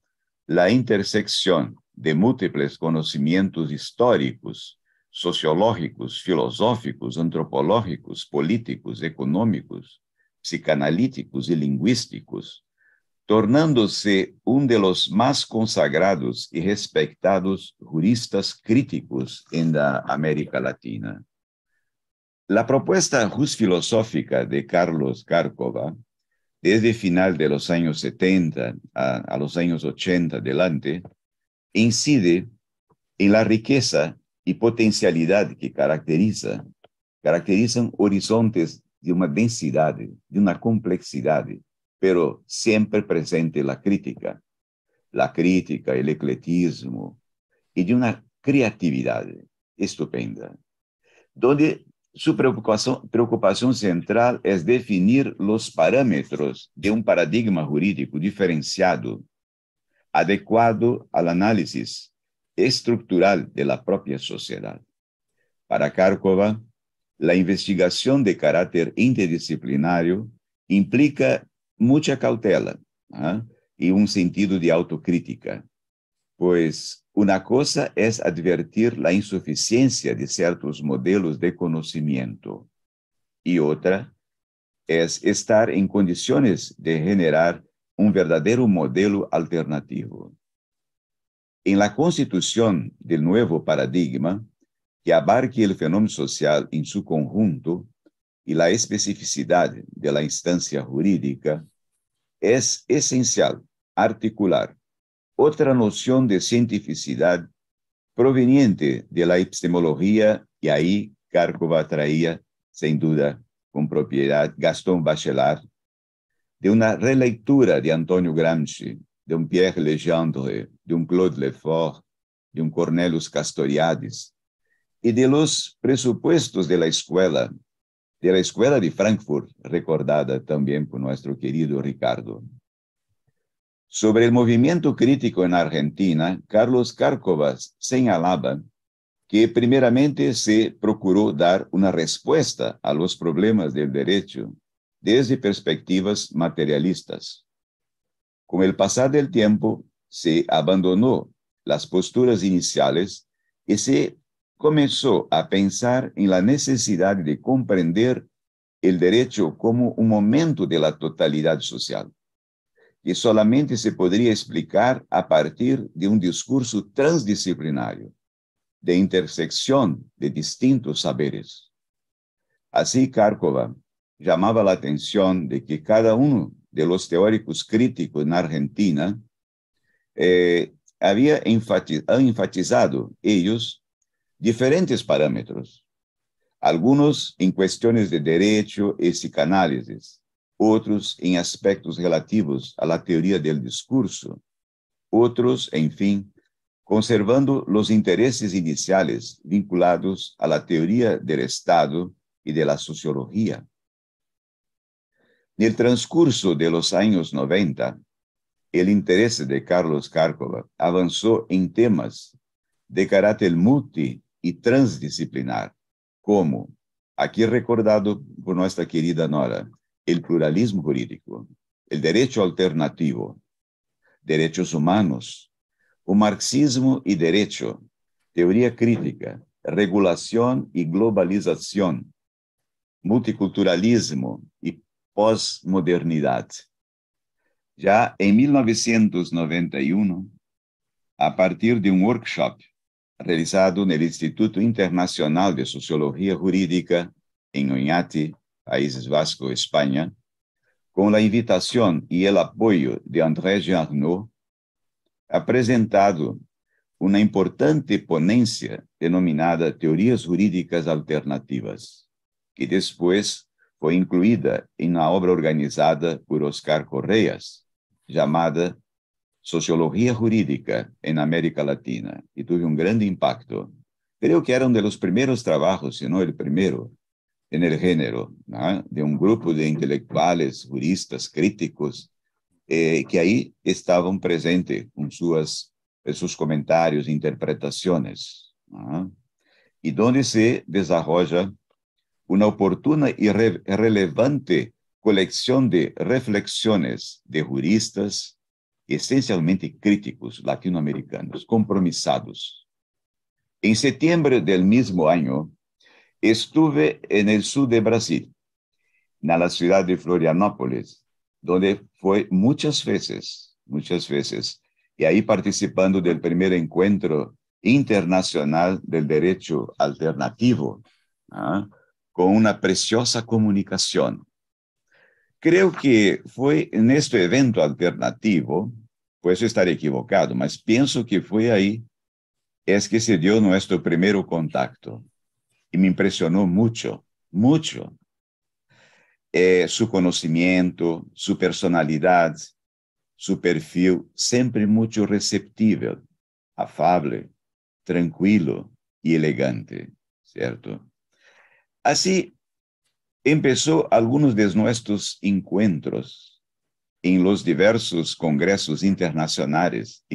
Speaker 4: la intersección de múltiples conocimientos históricos, sociológicos, filosóficos, antropológicos, políticos, económicos, psicanalíticos y lingüísticos, tornándose uno de los más consagrados y respetados juristas críticos en la América Latina. La propuesta filosófica de Carlos Karpova, desde el final de los años 70 a los años 80 adelante, incide en la riqueza y potencialidad que caracterizan horizontes de una densidad, de una complejidad, pero siempre presente la crítica, el eclectismo y de una creatividad estupenda, donde su preocupación central es definir los parámetros de un paradigma jurídico diferenciado, adecuado al análisis estructural de la propia sociedad. Para Karpova, la investigación de carácter interdisciplinario implica mucha cautela y un sentido de autocrítica, pues una cosa es advertir la insuficiencia de ciertos modelos de conocimiento y otra es estar en condiciones de generar un verdadero modelo alternativo. En la constitución del nuevo paradigma, que abarque el fenómeno social en su conjunto y la especificidad de la instancia jurídica, es esencial articular otra noción de cientificidad proveniente de la epistemología, y ahí Karpova traía, sin duda, con propiedad, Gaston Bachelard, de una relectura de Antonio Gramsci, de un Pierre Legendre, de un Claude Lefort, de un Cornelius Castoriadis, y de los presupuestos de la escuela de Frankfurt, recordada también por nuestro querido Ricardo. Sobre el movimiento crítico en Argentina, Carlos Karpova señalaba que primeramente se procuró dar una respuesta a los problemas del derecho desde perspectivas materialistas. Con el pasar del tiempo, se abandonó las posturas iniciales y se comenzó a pensar en la necesidad de comprender el derecho como un momento de la totalidad social, que solamente se podría explicar a partir de un discurso transdisciplinario, de intersección de distintos saberes. Así, Karpova llamaba la atención de que cada uno de los teóricos críticos en Argentina había enfatizado ellos diferentes parámetros, algunos en cuestiones de derecho y psicanálisis, otros en aspectos relativos a la teoría del discurso, otros, en fin, conservando los intereses iniciales vinculados a la teoría del Estado y de la sociología. En el transcurso de los años 90, el interés de Carlos Cárcova avanzó en temas de carácter multi y transdisciplinar, como, aquí recordado por nuestra querida Nora, el pluralismo jurídico, el derecho alternativo, derechos humanos, o marxismo y derecho, teoría crítica, regulación y globalización, multiculturalismo y posmodernidad. Ya en 1991, a partir de un workshop realizado en el Instituto Internacional de Sociología Jurídica en Oñati, Países Vascos, España, con la invitación y el apoyo de André Jarnot, ha presentado una importante ponencia denominada Teorías Jurídicas Alternativas, que después fue incluida en la obra organizada por Oscar Correas, llamada Sociología Jurídica en América Latina, y tuvo un gran impacto. Creo que era uno de los primeros trabajos, si no el primero, en el género, ¿no? De un grupo de intelectuales, juristas, críticos, que ahí estaban presentes con sus comentarios, interpretaciones, ¿no? Y donde se desarrolla una oportuna y relevante colección de reflexiones de juristas, esencialmente críticos latinoamericanos, compromisados. En septiembre del mismo año, estuve en el sur de Brasil, en la ciudad de Florianópolis, donde fue muchas veces, y ahí participando del primer encuentro internacional del derecho alternativo, ¿ah? Con una preciosa comunicación. Creo que fue en este evento alternativo, puedo estar equivocado, mas pienso que fue ahí, es que se dio nuestro primer contacto. Y me impresionó mucho, mucho. Su conocimiento, su personalidad, su perfil, siempre mucho receptivo, afable, tranquilo y elegante, ¿cierto? Así empezó algunos de nuestros encuentros en los diversos congresos internacionales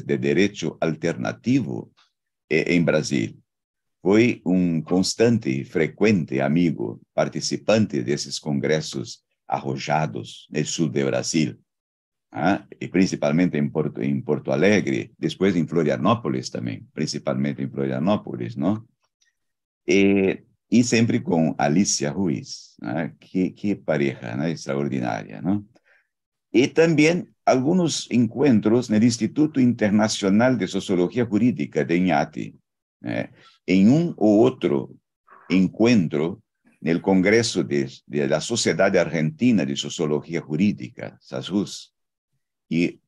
Speaker 4: de derecho alternativo en Brasil. Fui un constante y frecuente amigo, participante de esos congresos arrojados en el sur de Brasil, y principalmente en Porto Alegre, después en Florianópolis también, principalmente en Florianópolis, ¿no? Y siempre con Alicia Ruiz, ¿no? Qué pareja, ¿no? Extraordinaria, ¿no? Y también algunos encuentros en el Instituto Internacional de Sociología Jurídica de Oñati, en un u otro encuentro en el Congreso de la Sociedad Argentina de Sociología Jurídica, SASJUS. Y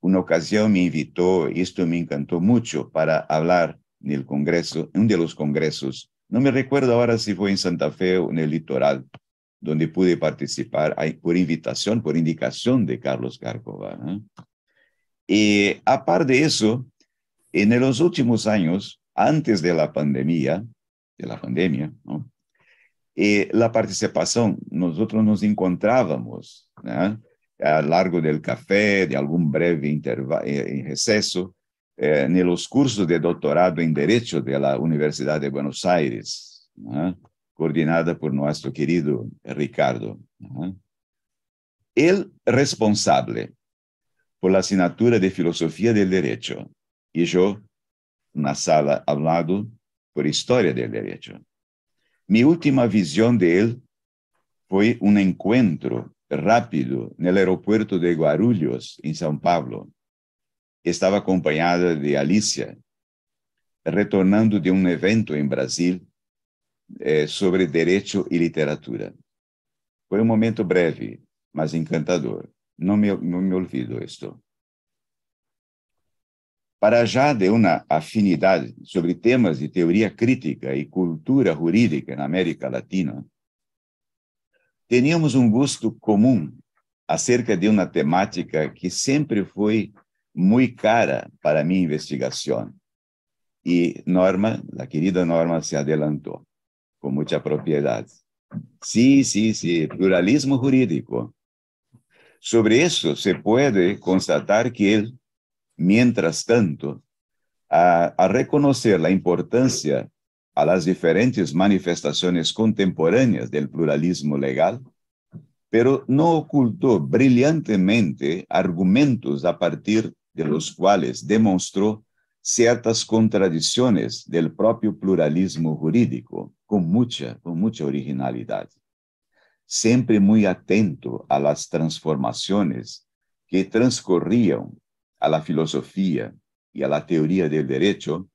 Speaker 4: una ocasión me invitó, y esto me encantó mucho, para hablar en el Congreso, en uno de los congresos, no me recuerdo ahora si fue en Santa Fe o en el Litoral, donde pude participar por invitación, por indicación de Carlos Cárcova, ¿no? Y aparte de eso, en los últimos años, antes de la pandemia, ¿no? La participación, nosotros nos encontrábamos, ¿no? A lo largo del café, de algún breve receso, en los cursos de doctorado en Derecho de la Universidad de Buenos Aires, ¿no? Coordinada por nuestro querido Ricardo, ¿no? Él responsable por la asignatura de Filosofía del Derecho, y yo, na sala ao lado, por História del Derecho. Mi última visión de él fue un encuentro rápido en el aeropuerto de Guarulhos, en São Paulo. Estaba acompañada de Alicia, retornando de un evento en Brasil sobre derecho y literatura. Fue un momento breve, mas encantador. No me olvido esto. Para allá de una afinidad sobre temas de teoría crítica y cultura jurídica en América Latina, teníamos un gusto común acerca de una temática que siempre fue muy cara para mi investigación. Y Norma, la querida Norma, se adelantó con mucha propiedad. Sí, pluralismo jurídico. Sobre eso se puede constatar que él, mientras tanto, a reconocer la importancia a las diferentes manifestaciones contemporáneas del pluralismo legal, pero no ocultó brillantemente argumentos a partir de los cuales demostró ciertas contradicciones del propio pluralismo jurídico con mucha originalidad. Siempre muy atento a las transformaciones que transcorrían a la filosofía y a la teoría del derecho,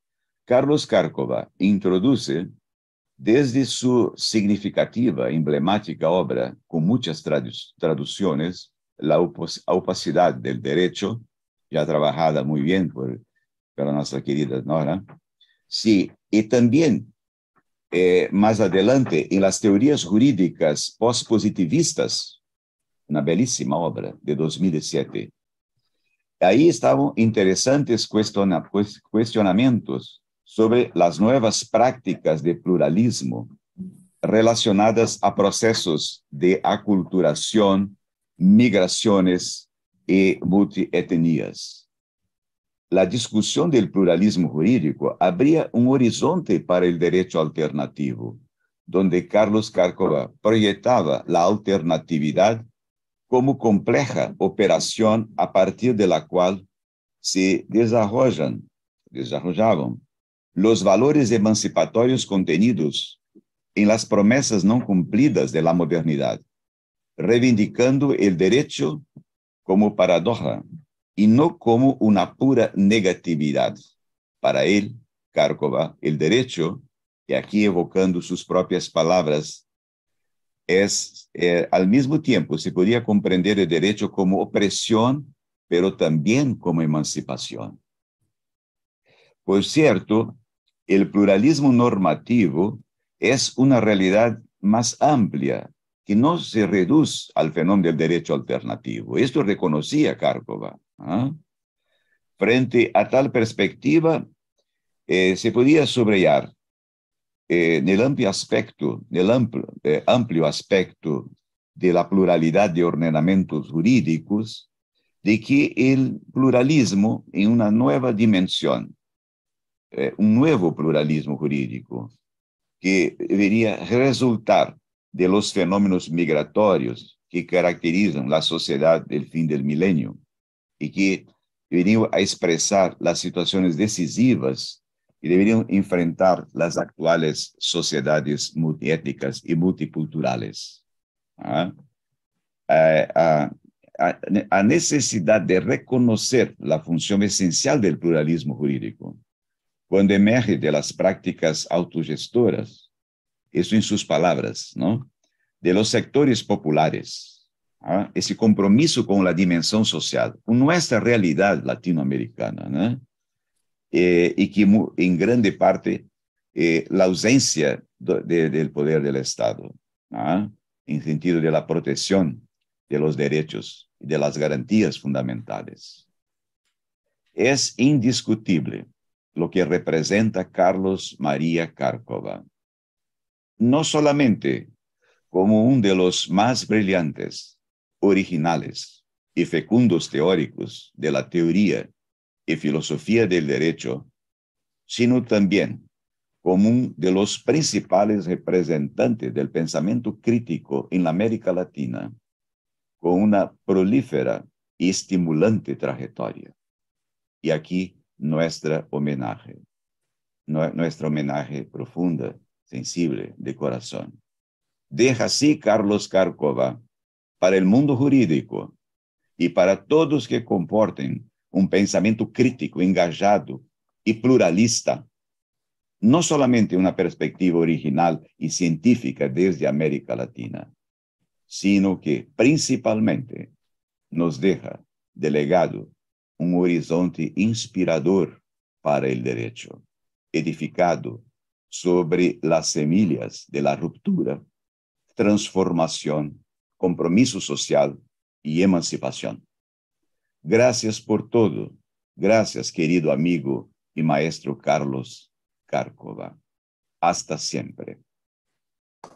Speaker 4: Carlos Cárcova introduce, desde su significativa, emblemática obra, con muchas traducciones, La opacidad del derecho, ya trabajada muy bien por nuestra querida Nora, sí, y también más adelante en las teorías jurídicas postpositivistas, una belísima obra de 2007. Ahí estaban interesantes cuestionamientos sobre las nuevas prácticas de pluralismo relacionadas a procesos de aculturación, migraciones y multietnias. La discusión del pluralismo jurídico abría un horizonte para el derecho alternativo, donde Carlos Cárcova proyectaba la alternatividad como compleja operación a partir de la cual se desarrollaban los valores emancipatorios contenidos en las promesas no cumplidas de la modernidad, reivindicando el derecho como paradoja y no como una pura negatividad. Para él, Cárcova, el derecho, y aquí evocando sus propias palabras, al mismo tiempo se podía comprender el derecho como opresión, pero también como emancipación. Por cierto, el pluralismo normativo es una realidad más amplia que no se reduce al fenómeno del derecho alternativo. Esto reconocía Cárcova. Frente a tal perspectiva, se podía subrayar en el amplio aspecto de la pluralidad de ordenamientos jurídicos, de que el pluralismo en una nueva dimensión, un nuevo pluralismo jurídico, que debería resultar de los fenómenos migratorios que caracterizan la sociedad del fin del milenio y que deberían expresar las situaciones decisivas que deberían enfrentar las actuales sociedades multiétnicas y multiculturales. A necesidad de reconocer la función esencial del pluralismo jurídico, cuando emerge de las prácticas autogestoras, eso en sus palabras, ¿no?, de los sectores populares, ese compromiso con la dimensión social, con nuestra realidad latinoamericana, ¿no?, y que en grande parte la ausencia del poder del Estado, en sentido de la protección de los derechos y de las garantías fundamentales. Es indiscutible lo que representa Carlos María Cárcova, no solamente como uno de los más brillantes, originales y fecundos teóricos de la teoría y filosofía del derecho, sino también como uno de los principales representantes del pensamiento crítico en la América Latina, con una prolífera y estimulante trayectoria. Y aquí nuestra homenaje profunda, sensible, de corazón. Deja así Carlos Cárcova para el mundo jurídico y para todos que comporten un pensamiento crítico, engajado y pluralista, no solamente una perspectiva original y científica desde América Latina, sino que principalmente nos deja de legado un horizonte inspirador para el derecho, edificado sobre las semillas de la ruptura, transformación, compromiso social y emancipación. Gracias por todo. Gracias, querido amigo y maestro Carlos Cárcova. Hasta siempre.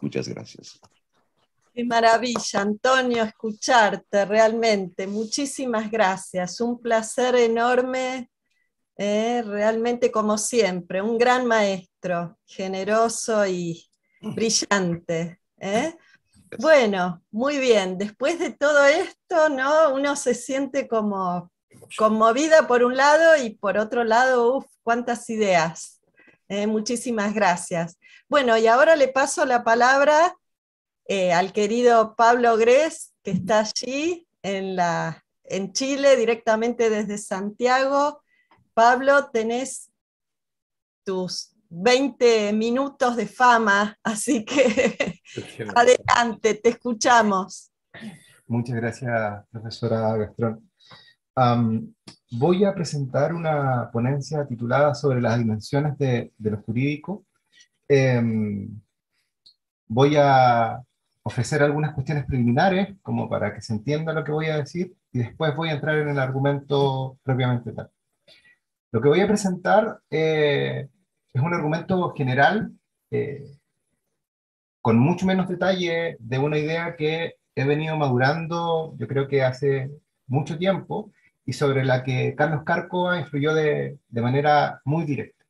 Speaker 4: Muchas gracias.
Speaker 2: Qué maravilla, Antonio, escucharte realmente. Muchísimas gracias. Un placer enorme, realmente como siempre. Un gran maestro, generoso y brillante. Bueno, muy bien. Después de todo esto, ¿no? Uno se siente como conmovida por un lado y por otro lado, uff, cuántas ideas. Muchísimas gracias. Bueno, y ahora le paso la palabra al querido Pablo Gres, que está allí en Chile, directamente desde Santiago. Pablo, tenés tus 20 minutos de fama, así que adelante, te escuchamos.
Speaker 5: Muchas gracias, profesora Gastrón. Am, Voy a presentar una ponencia titulada sobre las dimensiones de lo jurídico. Voy a ofrecer algunas cuestiones preliminares, como para que se entienda lo que voy a decir, y después voy a entrar en el argumento propiamente tal. Lo que voy a presentar es un argumento general, con mucho menos detalle, de una idea que he venido madurando, yo creo que hace mucho tiempo, y sobre la que Carlos Cárcova influyó de manera muy directa.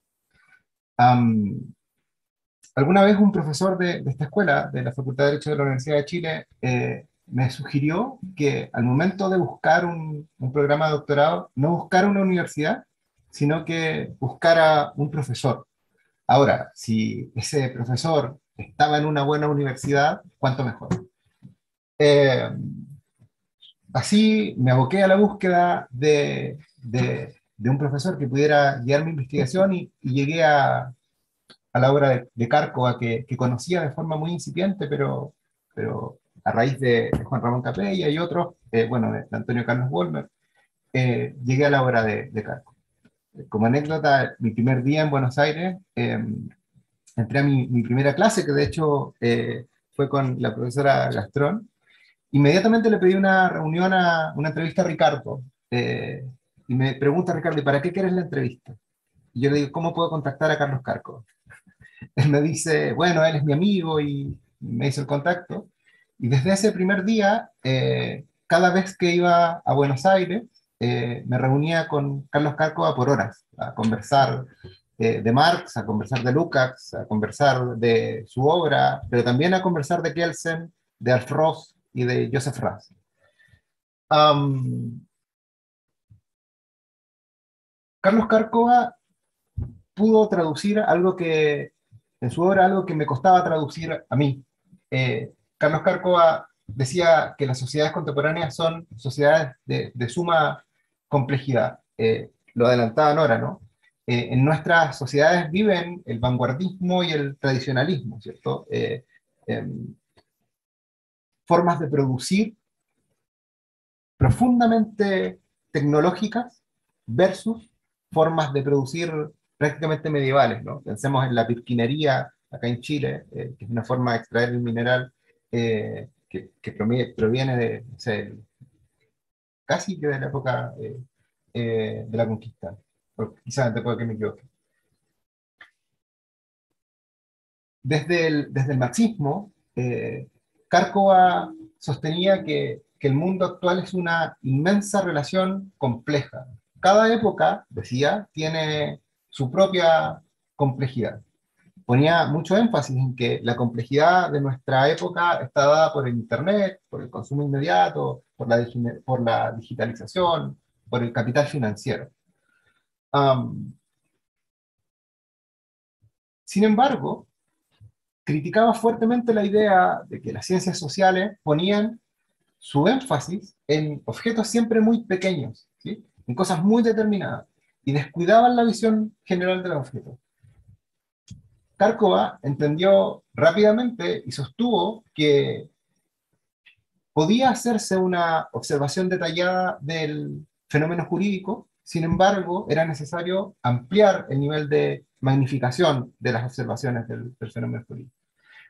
Speaker 5: Alguna vez un profesor de esta escuela, de la Facultad de Derecho de la Universidad de Chile, me sugirió que al momento de buscar un programa de doctorado, no buscara una universidad, sino que buscara un profesor. Ahora, si ese profesor estaba en una buena universidad, cuánto mejor. Eh, Así me aboqué a la búsqueda de un profesor que pudiera guiar mi investigación y llegué a la obra de Cárcova, que conocía de forma muy incipiente, pero a raíz de Juan Ramón Capella y otros, bueno, de Antonio Carlos Wolmer, llegué a la obra de Cárcova. Como anécdota, mi primer día en Buenos Aires, entré a mi primera clase, que de hecho fue con la profesora Gastrón. Inmediatamente le pedí una reunión, una entrevista a Ricardo, y me pregunta Ricardo, ¿y para qué quieres la entrevista? Y yo le digo, ¿cómo puedo contactar a Carlos Cárcova? Él me dice, bueno, él es mi amigo y me hizo el contacto. Y desde ese primer día, cada vez que iba a Buenos Aires, me reunía con Carlos Cárcova por horas, a conversar de Marx, a conversar de Lukács, a conversar de su obra, pero también a conversar de Kelsen, de Alf Ross y de Joseph Raz. Carlos Cárcova pudo traducir algo que, en su obra, algo que me costaba traducir a mí. Carlos Cárcova decía que las sociedades contemporáneas son sociedades de suma complejidad. Lo adelantaba Nora, ¿no? En nuestras sociedades viven el vanguardismo y el tradicionalismo, ¿cierto? Formas de producir profundamente tecnológicas versus formas de producir prácticamente medievales, ¿no? Pensemos en la pirquinería acá en Chile, que es una forma de extraer el mineral que proviene de, no sé, casi que de la época de la conquista, o quizás antes puede que me equivoque. Desde el marxismo, Cárcova sostenía que el mundo actual es una inmensa relación compleja. Cada época, decía, tiene su propia complejidad. Ponía mucho énfasis en que la complejidad de nuestra época está dada por el Internet, por el consumo inmediato, por la digitalización, por el capital financiero. Sin embargo, criticaba fuertemente la idea de que las ciencias sociales ponían su énfasis en objetos siempre muy pequeños, ¿sí? En cosas muy determinadas, y descuidaban la visión general de los objetos. Cárcova entendió rápidamente y sostuvo que podía hacerse una observación detallada del fenómeno jurídico, sin embargo, era necesario ampliar el nivel de magnificación de las observaciones del fenómeno jurídico.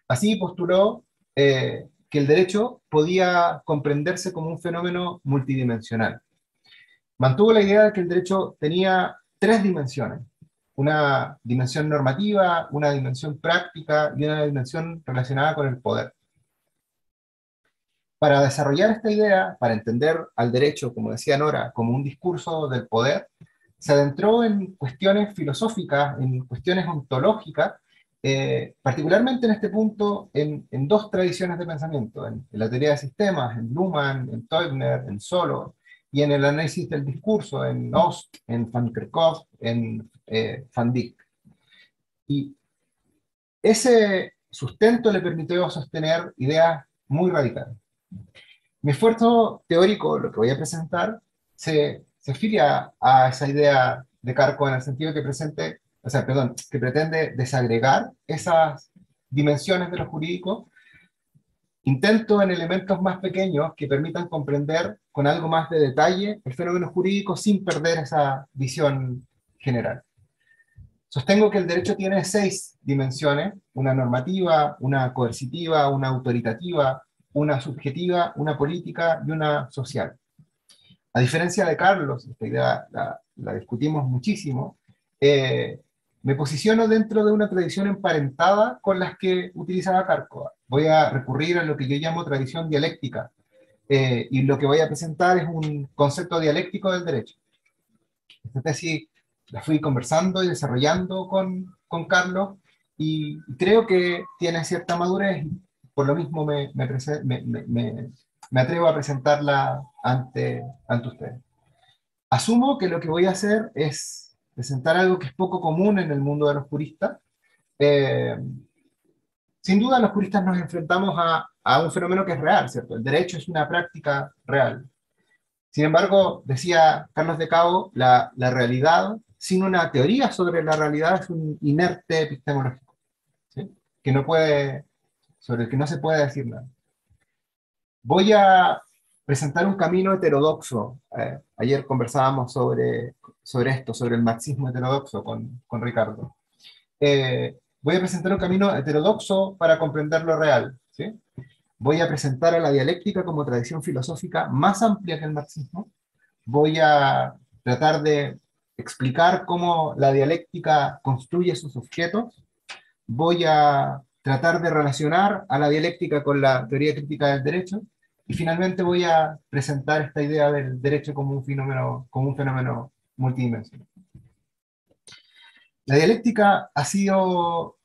Speaker 5: Así postuló que el derecho podía comprenderse como un fenómeno multidimensional. Mantuvo la idea de que el derecho tenía tres dimensiones: una dimensión normativa, una dimensión práctica y una dimensión relacionada con el poder. Para desarrollar esta idea, para entender al derecho, como decía Nora, como un discurso del poder, se adentró en cuestiones filosóficas, en cuestiones ontológicas, particularmente en este punto en dos tradiciones de pensamiento, en la teoría de sistemas, en Luhmann, en Teubner, en Solow, y en el análisis del discurso, en Ost, en Van Kerkhove, en Van Dijk. Y ese sustento le permitió sostener ideas muy radicales. Mi esfuerzo teórico, lo que voy a presentar, se filia a esa idea de Carco en el sentido que presente, o sea, perdón, que pretende desagregar esas dimensiones de lo jurídico, intento en elementos más pequeños que permitan comprender con algo más de detalle el fenómeno jurídico sin perder esa visión general. Sostengo que el derecho tiene 6 dimensiones: una normativa, una coercitiva, una autoritativa, una subjetiva, una política y una social. A diferencia de Carlos, esta idea la discutimos muchísimo, me posiciono dentro de una tradición emparentada con las que utilizaba Carco. Voy a recurrir a lo que yo llamo tradición dialéctica, y lo que voy a presentar es un concepto dialéctico del derecho. Esta tesis la fui conversando y desarrollando con Carlos, y creo que tiene cierta madurez, y por lo mismo me atrevo a presentarla ante ustedes. Asumo que lo que voy a hacer es presentar algo que es poco común en el mundo de los juristas. Eh, Sin duda los juristas nos enfrentamos a un fenómeno que es real, ¿cierto? El derecho es una práctica real. Sin embargo, decía Carlos de Cabo, la realidad, sin una teoría sobre la realidad, es un inerte epistemológico, ¿sí? Que no puede, sobre el que no se puede decir nada. Voy a presentar un camino heterodoxo. Ayer conversábamos sobre esto, sobre el marxismo heterodoxo con Ricardo. Voy a presentar un camino heterodoxo para comprender lo real, ¿sí? Voy a presentar a la dialéctica como tradición filosófica más amplia que el marxismo. Voy a tratar de explicar cómo la dialéctica construye sus objetos. Voy a tratar de relacionar a la dialéctica con la teoría crítica del derecho. Y finalmente voy a presentar esta idea del derecho como un fenómeno multidimensional. La dialéctica ha sido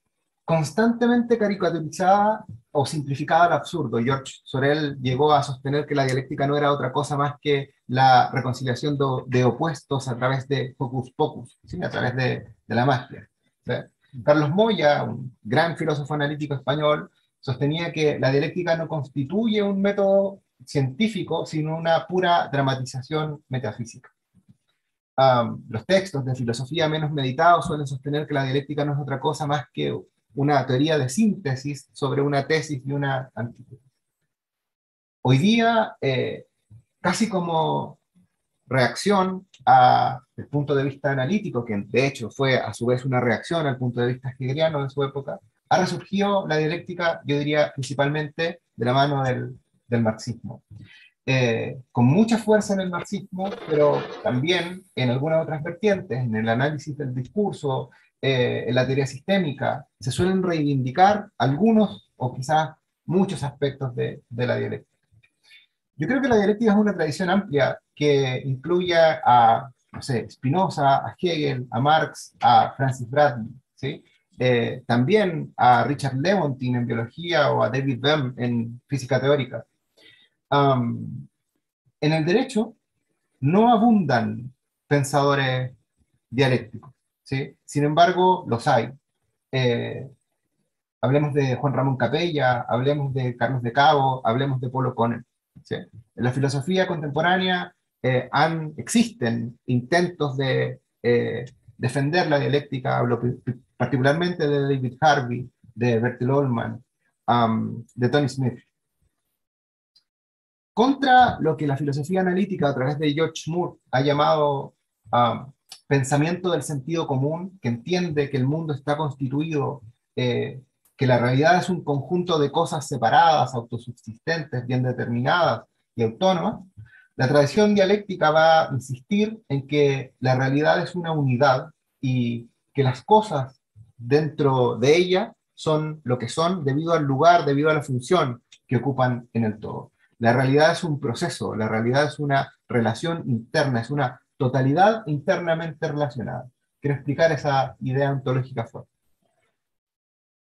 Speaker 5: constantemente caricaturizada o simplificada al absurdo. George Sorel llegó a sostener que la dialéctica no era otra cosa más que la reconciliación de opuestos a través de hocus pocus, ¿sí? A través de la magia, ¿sí? Carlos Moya, un gran filósofo analítico español, sostenía que la dialéctica no constituye un método científico, sino una pura dramatización metafísica. Los textos de filosofía menos meditados suelen sostener que la dialéctica no es otra cosa más que una teoría de síntesis sobre una tesis y una antítesis. Hoy día, casi como reacción al punto de vista analítico, que de hecho fue a su vez una reacción al punto de vista hegeliano de su época, ha resurgido la dialéctica, yo diría principalmente de la mano del marxismo. Con mucha fuerza en el marxismo, pero también en algunas otras vertientes, en el análisis del discurso, en la teoría sistémica, se suelen reivindicar algunos o quizás muchos aspectos de la dialéctica. Yo creo que la dialéctica es una tradición amplia que incluye a, no sé, Spinoza, a Hegel, a Marx, a Francis Bradley, ¿sí? También a Richard Lewontin en biología o a David Bohm en física teórica. En el derecho no abundan pensadores dialécticos, ¿sí? Sin embargo, los hay. Hablemos de Juan Ramón Capella, hablemos de Carlos de Cabo, hablemos de Paulo Coelho, ¿sí? En la filosofía contemporánea existen intentos de defender la dialéctica, hablo particularmente de David Harvey, de Bertil Ollman, de Tony Smith. Contra lo que la filosofía analítica a través de George Moore ha llamado pensamiento del sentido común, que entiende que el mundo está constituido, que la realidad es un conjunto de cosas separadas, autosubsistentes, bien determinadas y autónomas, la tradición dialéctica va a insistir en que la realidad es una unidad y que las cosas dentro de ella son lo que son debido al lugar, debido a la función que ocupan en el todo. La realidad es un proceso, la realidad es una relación interna, es una totalidad internamente relacionada. Quiero explicar esa idea ontológica fuerte.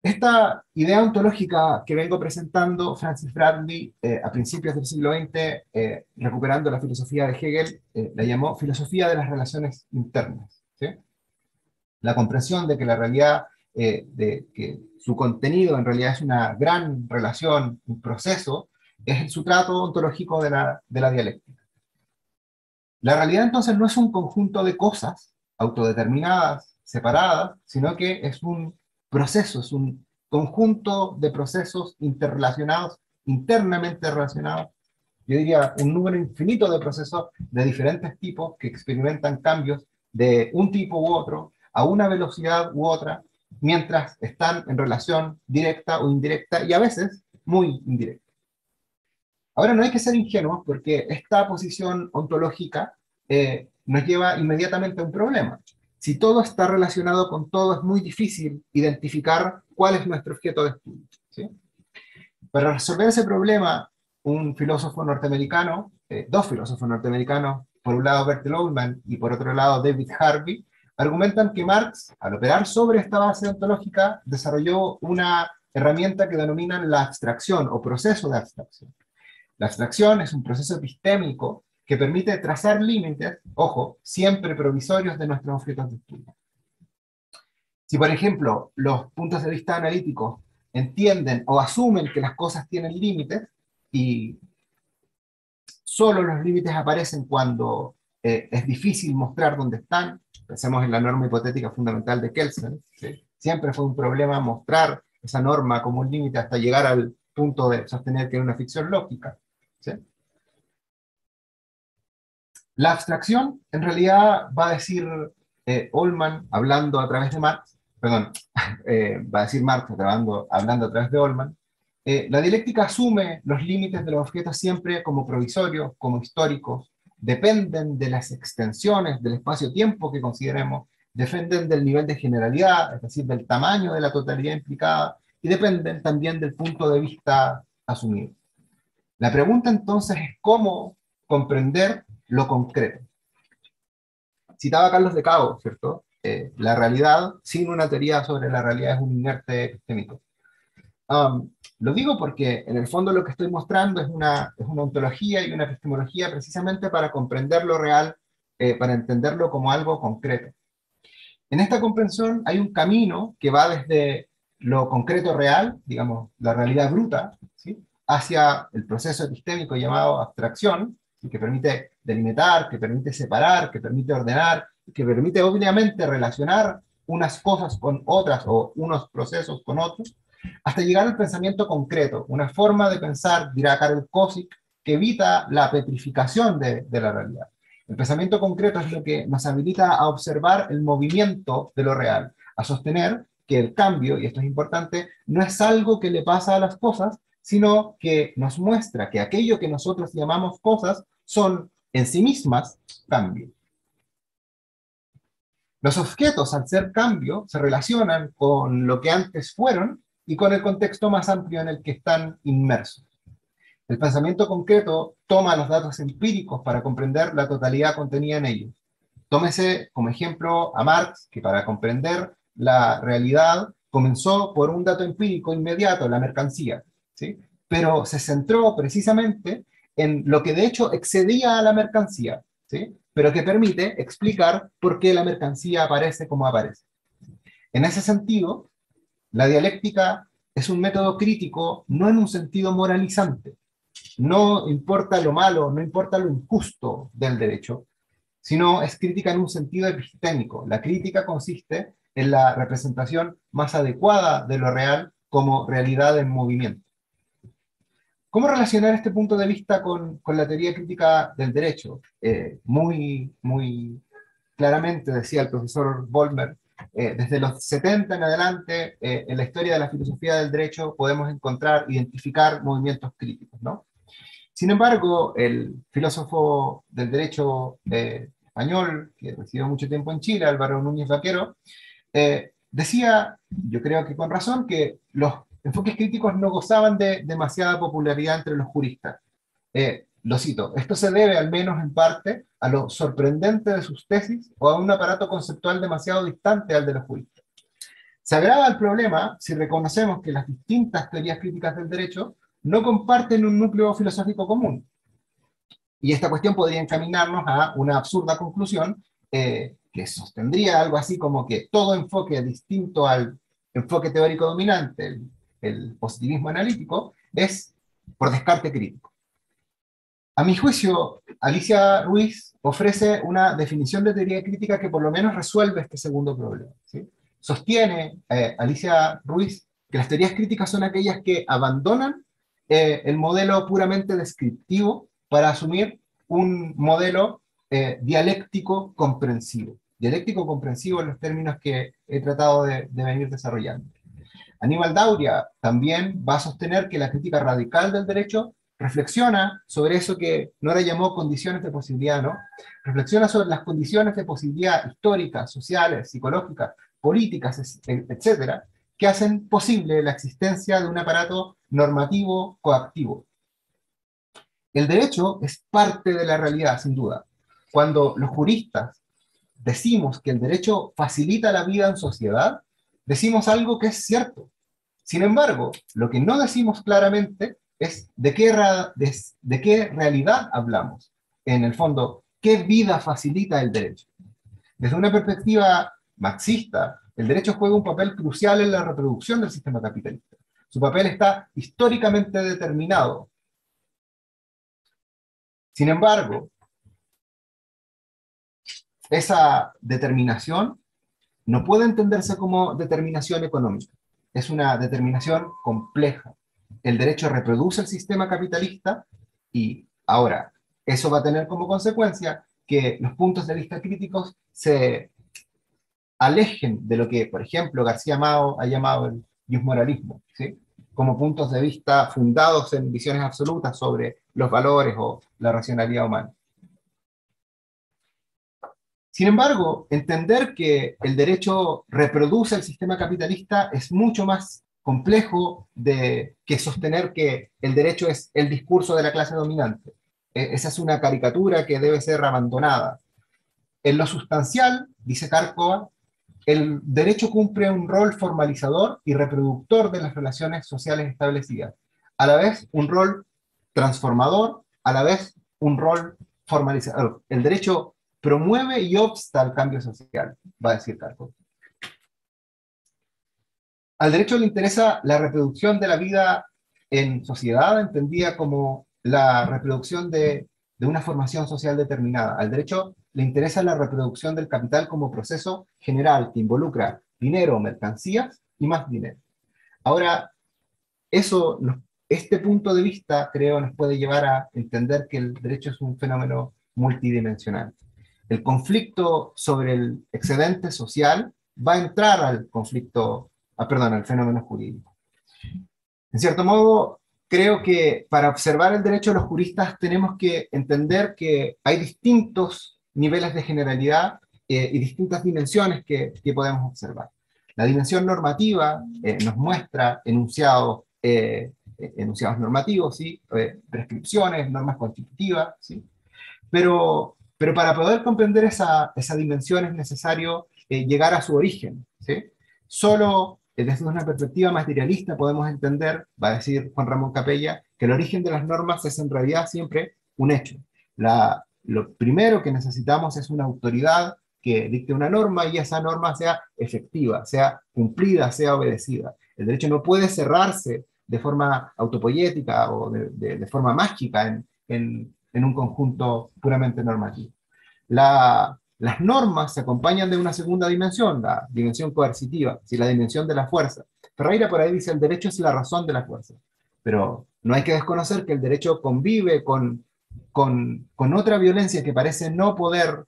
Speaker 5: Esta idea ontológica que vengo presentando, Francis Bradley, a principios del siglo XX, recuperando la filosofía de Hegel, la llamó filosofía de las relaciones internas, ¿sí? La comprensión de que la realidad, de que su contenido en realidad es una gran relación, un proceso, es el sustrato ontológico de la dialéctica. La realidad entonces no es un conjunto de cosas autodeterminadas, separadas, sino que es un proceso, es un conjunto de procesos interrelacionados, internamente relacionados. Yo diría un número infinito de procesos de diferentes tipos que experimentan cambios de un tipo u otro, a una velocidad u otra, mientras están en relación directa o indirecta, y a veces muy indirecta. Ahora no hay que ser ingenuos porque esta posición ontológica nos lleva inmediatamente a un problema. Si todo está relacionado con todo, es muy difícil identificar cuál es nuestro objeto de estudio, ¿sí? Para resolver ese problema, un filósofo norteamericano, dos filósofos norteamericanos, por un lado Bertel Ollman y por otro lado David Harvey, argumentan que Marx, al operar sobre esta base ontológica, desarrolló una herramienta que denominan la abstracción o proceso de abstracción. La abstracción es un proceso epistémico que permite trazar límites, ojo, siempre provisorios de nuestros objetos de estudio. Si, por ejemplo, los puntos de vista analíticos entienden o asumen que las cosas tienen límites, y solo los límites aparecen cuando es difícil mostrar dónde están, pensemos en la norma hipotética fundamental de Kelsen, ¿sí? Siempre fue un problema mostrar esa norma como un límite hasta llegar al punto de sostener que era una ficción lógica, ¿sí? La abstracción, en realidad, va a decir Ollman, hablando a través de Marx, perdón, va a decir Marx hablando a través de Ollman, la dialéctica asume los límites de los objetos siempre como provisorios, como históricos, dependen de las extensiones del espacio-tiempo que consideremos, dependen del nivel de generalidad, es decir, del tamaño de la totalidad implicada, y dependen también del punto de vista asumido. La pregunta entonces es cómo comprender lo concreto. Citaba a Carlos de Cabo, ¿cierto? La realidad, sin una teoría sobre la realidad, es un inerte epistémico. Lo digo porque en el fondo lo que estoy mostrando es una ontología y una epistemología precisamente para comprender lo real, para entenderlo como algo concreto. En esta comprensión hay un camino que va desde lo concreto real, digamos, la realidad bruta, ¿sí?, hacia el proceso epistémico llamado abstracción, ¿sí?, que permite delimitar, que permite separar, que permite ordenar, que permite obviamente relacionar unas cosas con otras o unos procesos con otros, hasta llegar al pensamiento concreto, una forma de pensar, dirá Karel Kosik, que evita la petrificación de la realidad. El pensamiento concreto es lo que nos habilita a observar el movimiento de lo real, a sostener que el cambio, y esto es importante, no es algo que le pasa a las cosas, sino que nos muestra que aquello que nosotros llamamos cosas son en sí mismas cambio. Los objetos, al ser cambio, se relacionan con lo que antes fueron y con el contexto más amplio en el que están inmersos. El pensamiento concreto toma los datos empíricos para comprender la totalidad contenida en ellos. Tómese como ejemplo a Marx, que para comprender la realidad comenzó por un dato empírico inmediato, la mercancía, ¿sí?, pero se centró precisamente en lo que de hecho excedía a la mercancía, ¿sí?, pero que permite explicar por qué la mercancía aparece como aparece. En ese sentido, la dialéctica es un método crítico no en un sentido moralizante. No importa lo malo, no importa lo injusto del derecho, sino es crítica en un sentido epistémico. La crítica consiste en la representación más adecuada de lo real como realidad en movimiento. ¿Cómo relacionar este punto de vista con la teoría crítica del derecho? Muy claramente, decía el profesor Vollmer, desde los 70 en adelante, en la historia de la filosofía del derecho podemos encontrar, identificar movimientos críticos, ¿no? Sin embargo, el filósofo del derecho español, que residió mucho tiempo en Chile, Álvaro Núñez Vaquero, decía, yo creo que con razón, que los enfoques críticos no gozaban de demasiada popularidad entre los juristas. Lo cito: esto se debe, al menos en parte, a lo sorprendente de sus tesis o a un aparato conceptual demasiado distante al de los juristas. Se agrava el problema si reconocemos que las distintas teorías críticas del derecho no comparten un núcleo filosófico común. Y esta cuestión podría encaminarnos a una absurda conclusión que sostendría algo así como que todo enfoque distinto al enfoque teórico dominante, el positivismo analítico, es por descarte crítico. A mi juicio, Alicia Ruiz ofrece una definición de teoría crítica que por lo menos resuelve este segundo problema, ¿sí? Sostiene Alicia Ruiz que las teorías críticas son aquellas que abandonan el modelo puramente descriptivo para asumir un modelo dialéctico comprensivo. Dialéctico comprensivo en los términos que he tratado de venir desarrollando. Aníbal Dauria también va a sostener que la crítica radical del derecho reflexiona sobre eso que Nora llamó condiciones de posibilidad, ¿no? Reflexiona sobre las condiciones de posibilidad históricas, sociales, psicológicas, políticas, etcétera, que hacen posible la existencia de un aparato normativo coactivo. El derecho es parte de la realidad, sin duda. Cuando los juristas decimos que el derecho facilita la vida en sociedad, decimos algo que es cierto. Sin embargo, lo que no decimos claramente es de qué realidad hablamos. En el fondo, ¿qué vida facilita el derecho? Desde una perspectiva marxista, el derecho juega un papel crucial en la reproducción del sistema capitalista. Su papel está históricamente determinado. Sin embargo, esa determinación no puede entenderse como determinación económica. Es una determinación compleja. El derecho reproduce el sistema capitalista y ahora eso va a tener como consecuencia que los puntos de vista críticos se alejen de lo que, por ejemplo, García Mao ha llamado el iusmoralismo, ¿sí? Como puntos de vista fundados en visiones absolutas sobre los valores o la racionalidad humana. Sin embargo, entender que el derecho reproduce el sistema capitalista es mucho más complejo que sostener que el derecho es el discurso de la clase dominante. Esa es una caricatura que debe ser abandonada. En lo sustancial, dice Cárcova, el derecho cumple un rol formalizador y reproductor de las relaciones sociales establecidas, a la vez un rol transformador, a la vez un rol formalizador. El derecho promueve y obsta el cambio social, va a decir Cárcova. Al derecho le interesa la reproducción de la vida en sociedad, entendida como la reproducción de una formación social determinada. Al derecho le interesa la reproducción del capital como proceso general que involucra dinero, mercancías y más dinero. Ahora, este punto de vista, creo, nos puede llevar a entender que el derecho es un fenómeno multidimensional. El conflicto sobre el excedente social va a entrar al al fenómeno jurídico. En cierto modo, creo que para observar el derecho los juristas tenemos que entender que hay distintos niveles de generalidad y distintas dimensiones que podemos observar. La dimensión normativa nos muestra enunciados normativos, ¿sí? Prescripciones, normas constitutivas, ¿sí? Pero para poder comprender esa dimensión es necesario llegar a su origen, ¿sí? Solo desde una perspectiva materialista podemos entender, va a decir Juan Ramón Capella, que el origen de las normas es en realidad siempre un hecho. Lo primero que necesitamos es una autoridad que dicte una norma y esa norma sea efectiva, sea cumplida, sea obedecida. El derecho no puede cerrarse de forma autopoyética o de forma mágica en un conjunto puramente normativo. Las normas se acompañan de una segunda dimensión, la dimensión coercitiva, la dimensión de la fuerza. Ferreira por ahí dice el derecho es la razón de la fuerza, pero no hay que desconocer que el derecho convive con otra violencia que parece no poder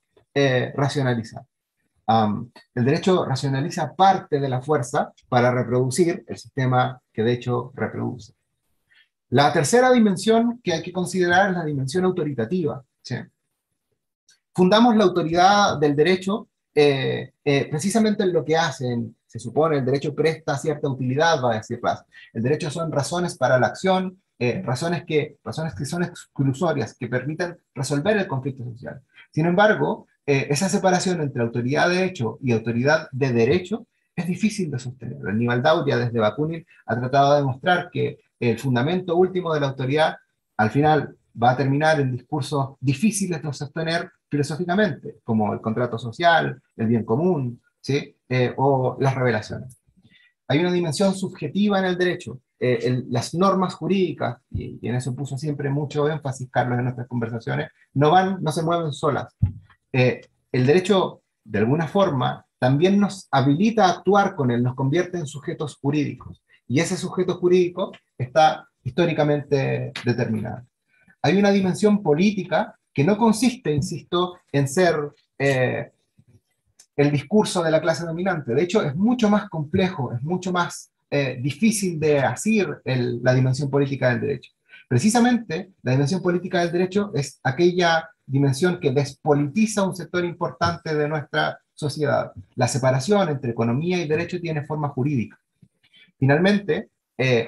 Speaker 5: racionalizar. El derecho racionaliza parte de la fuerza para reproducir el sistema que de hecho reproduce. La tercera dimensión que hay que considerar es la dimensión autoritativa, ¿sí? Fundamos la autoridad del derecho precisamente en lo que hacen. Se supone el derecho presta cierta utilidad, va a decir Raz. El derecho son razones para la acción, razones que son exclusorias, que permitan resolver el conflicto social. Sin embargo, esa separación entre autoridad de hecho y autoridad de derecho es difícil de sostener. Aníbal Dauria, desde Bakunin, ha tratado de demostrar que el fundamento último de la autoridad, al final, va a terminar en discursos difíciles de sostener filosóficamente, como el contrato social, el bien común, ¿sí? O las revelaciones. Hay una dimensión subjetiva en el derecho. Las normas jurídicas, y en eso puso siempre mucho énfasis Carlos en nuestras conversaciones, no se mueven solas. El derecho, de alguna forma, también nos habilita a actuar con él, nos convierte en sujetos jurídicos. Y ese sujeto jurídico está históricamente determinado. Hay una dimensión política que no consiste, insisto, en ser el discurso de la clase dominante. De hecho, es mucho más complejo, es mucho más difícil de asir la dimensión política del derecho. Precisamente, la dimensión política del derecho es aquella dimensión que despolitiza un sector importante de nuestra sociedad. La separación entre economía y derecho tiene forma jurídica. Finalmente,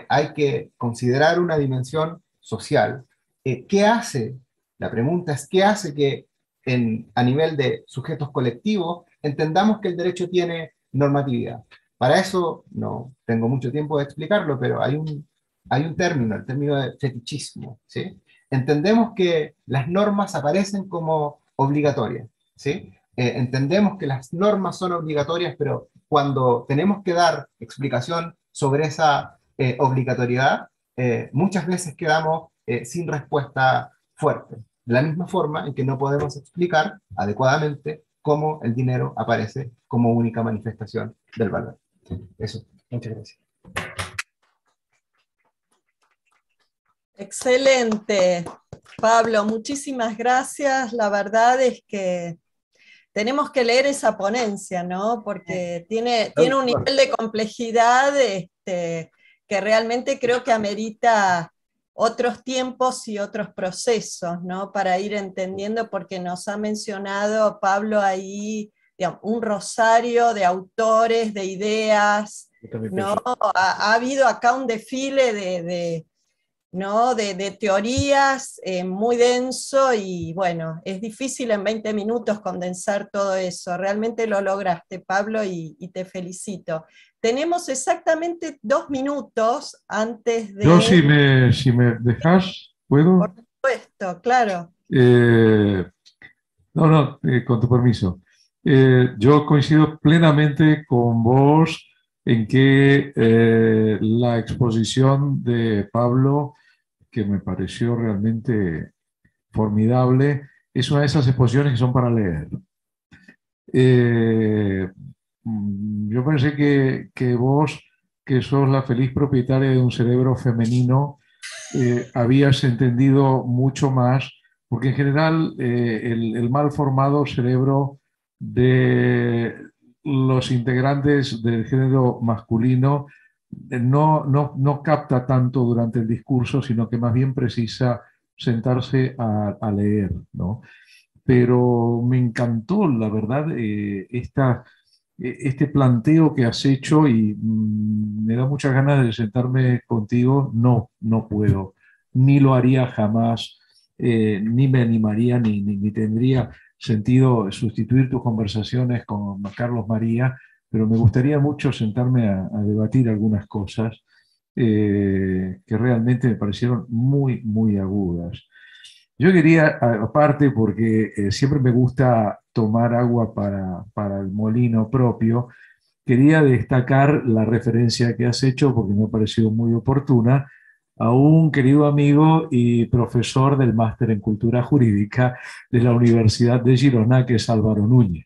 Speaker 5: hay que considerar una dimensión social. ¿Qué hace? La pregunta es, ¿qué hace que a nivel de sujetos colectivos entendamos que el derecho tiene normatividad? Para eso, no tengo mucho tiempo de explicarlo, pero hay un término, el término de fetichismo, ¿sí? Entendemos que las normas aparecen como obligatorias, ¿sí? Entendemos que las normas son obligatorias, pero cuando tenemos que dar explicación sobre esa obligatoriedad, muchas veces quedamos sin respuesta fuerte. De la misma forma en que no podemos explicar adecuadamente cómo el dinero aparece como única manifestación del valor. Eso, muchas gracias.
Speaker 2: Excelente, Pablo, muchísimas gracias. La verdad es que tenemos que leer esa ponencia, ¿no? Porque tiene un nivel de complejidad que realmente creo que amerita otros tiempos y otros procesos, ¿no? Para ir entendiendo, porque nos ha mencionado Pablo ahí, digamos, un rosario de autores, de ideas, ¿no? Ha habido acá un desfile ¿no? de teorías muy denso y bueno, es difícil en 20 minutos condensar todo eso. Realmente lo lograste, Pablo, y te felicito. Tenemos exactamente 2 minutos antes de...
Speaker 1: Yo, si me dejas, ¿puedo?
Speaker 2: Por supuesto, claro.
Speaker 1: Con tu permiso. Yo coincido plenamente con vos en que la exposición de Pablo, que me pareció realmente formidable, es una de esas exposiciones que son para leer. Yo pensé que vos, que sos la feliz propietaria de un cerebro femenino, habías entendido mucho más, porque en general el mal formado cerebro de los integrantes del género masculino no capta tanto durante el discurso, sino que más bien precisa sentarse a leer, ¿no? Pero me encantó, la verdad, este planteo que has hecho y me da muchas ganas de sentarme contigo. No puedo, ni lo haría jamás, ni me animaría, ni tendría sentido sustituir tus conversaciones con Carlos María, pero me gustaría mucho sentarme a debatir algunas cosas que realmente me parecieron muy, muy agudas. Yo quería, aparte, porque siempre me gusta tomar agua para el molino propio, quería destacar la referencia que has hecho, porque me ha parecido muy oportuna, a un querido amigo y profesor del máster en Cultura Jurídica de la Universidad de Girona, que es Álvaro Núñez.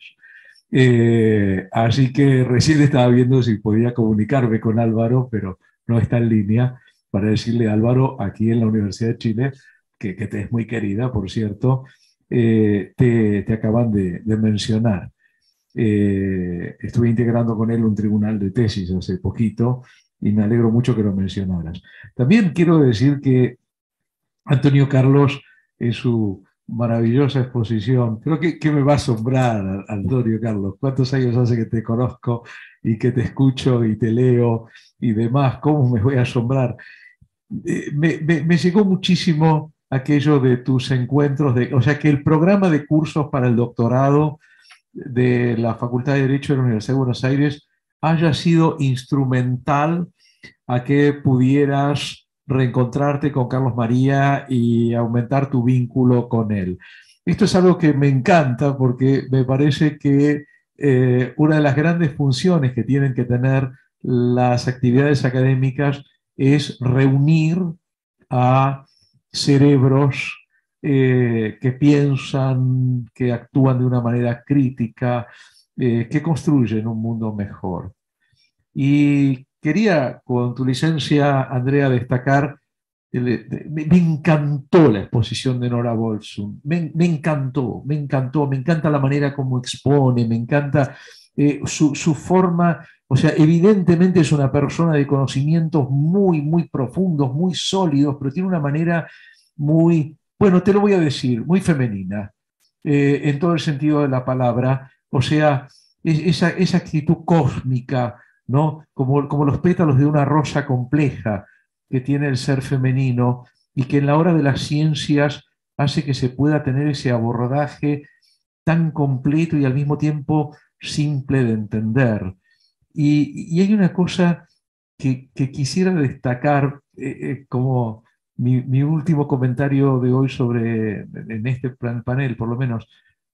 Speaker 1: Así que recién estaba viendo si podía comunicarme con Álvaro, pero no está en línea, para decirle, Álvaro, aquí en la Universidad de Chile, que te es muy querida, por cierto, te acaban de mencionar. Estuve integrando con él un tribunal de tesis hace poquito y me alegro mucho que lo mencionaras. También quiero decir que Antonio Carlos, en su maravillosa exposición, creo que me va a asombrar, Antonio Carlos, cuántos años hace que te conozco y que te escucho y te leo y demás, cómo me voy a asombrar. me llegó muchísimo aquello de tus encuentros, o sea, que el programa de cursos para el doctorado de la Facultad de Derecho de la Universidad de Buenos Aires haya sido instrumental a que pudieras reencontrarte con Carlos María y aumentar tu vínculo con él. Esto es algo que me encanta porque me parece que una de las grandes funciones que tienen que tener las actividades académicas es reunir a cerebros que piensan, que actúan de una manera crítica, que construyen un mundo mejor. Y quería, con tu licencia, Andrea, destacar, me encantó la exposición de Nora Bolsum, me encantó, me encantó, me encanta la manera como expone, me encanta su forma, o sea, evidentemente es una persona de conocimientos muy, muy profundos, muy sólidos, pero tiene una manera muy, bueno, te lo voy a decir, muy femenina, en todo el sentido de la palabra, o sea, esa actitud cósmica, ¿no? Como los pétalos de una rosa compleja que tiene el ser femenino y que en la hora de las ciencias hace que se pueda tener ese abordaje tan completo y al mismo tiempo simple de entender. Y hay una cosa que quisiera destacar como mi último comentario de hoy sobre, en este panel por lo menos,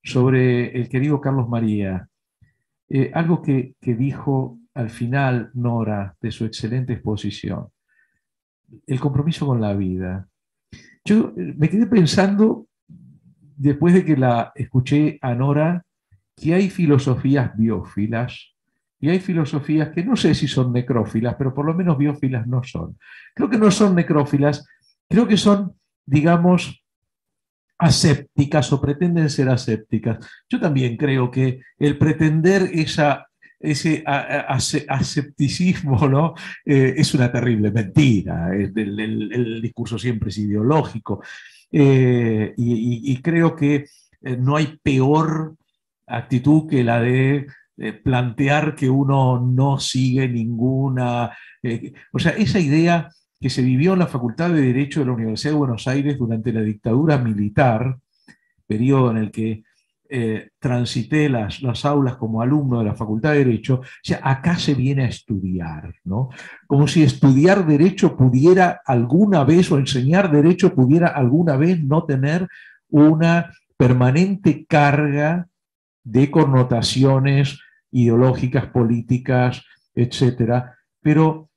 Speaker 1: sobre el querido Carlos María. Algo que dijo al final Nora de su excelente exposición, el compromiso con la vida. Yo me quedé pensando, después de que la escuché a Nora, que hay filosofías biófilas y hay filosofías que no sé si son necrófilas, pero por lo menos biófilas no son. Creo que no son necrófilas, creo que son, digamos, asépticas o pretenden ser asépticas. Yo también creo que el pretender ese asepticismo, ¿no? Es una terrible mentira. El discurso siempre es ideológico. Y creo que no hay peor actitud que la de plantear que uno no sigue ninguna... o sea, esa idea que se vivió en la Facultad de Derecho de la Universidad de Buenos Aires durante la dictadura militar, periodo en el que transité las aulas como alumno de la Facultad de Derecho, o sea, acá se viene a estudiar, ¿no? Como si estudiar Derecho pudiera alguna vez, o enseñar Derecho pudiera alguna vez no tener una permanente carga de connotaciones ideológicas, políticas, etcétera. Pero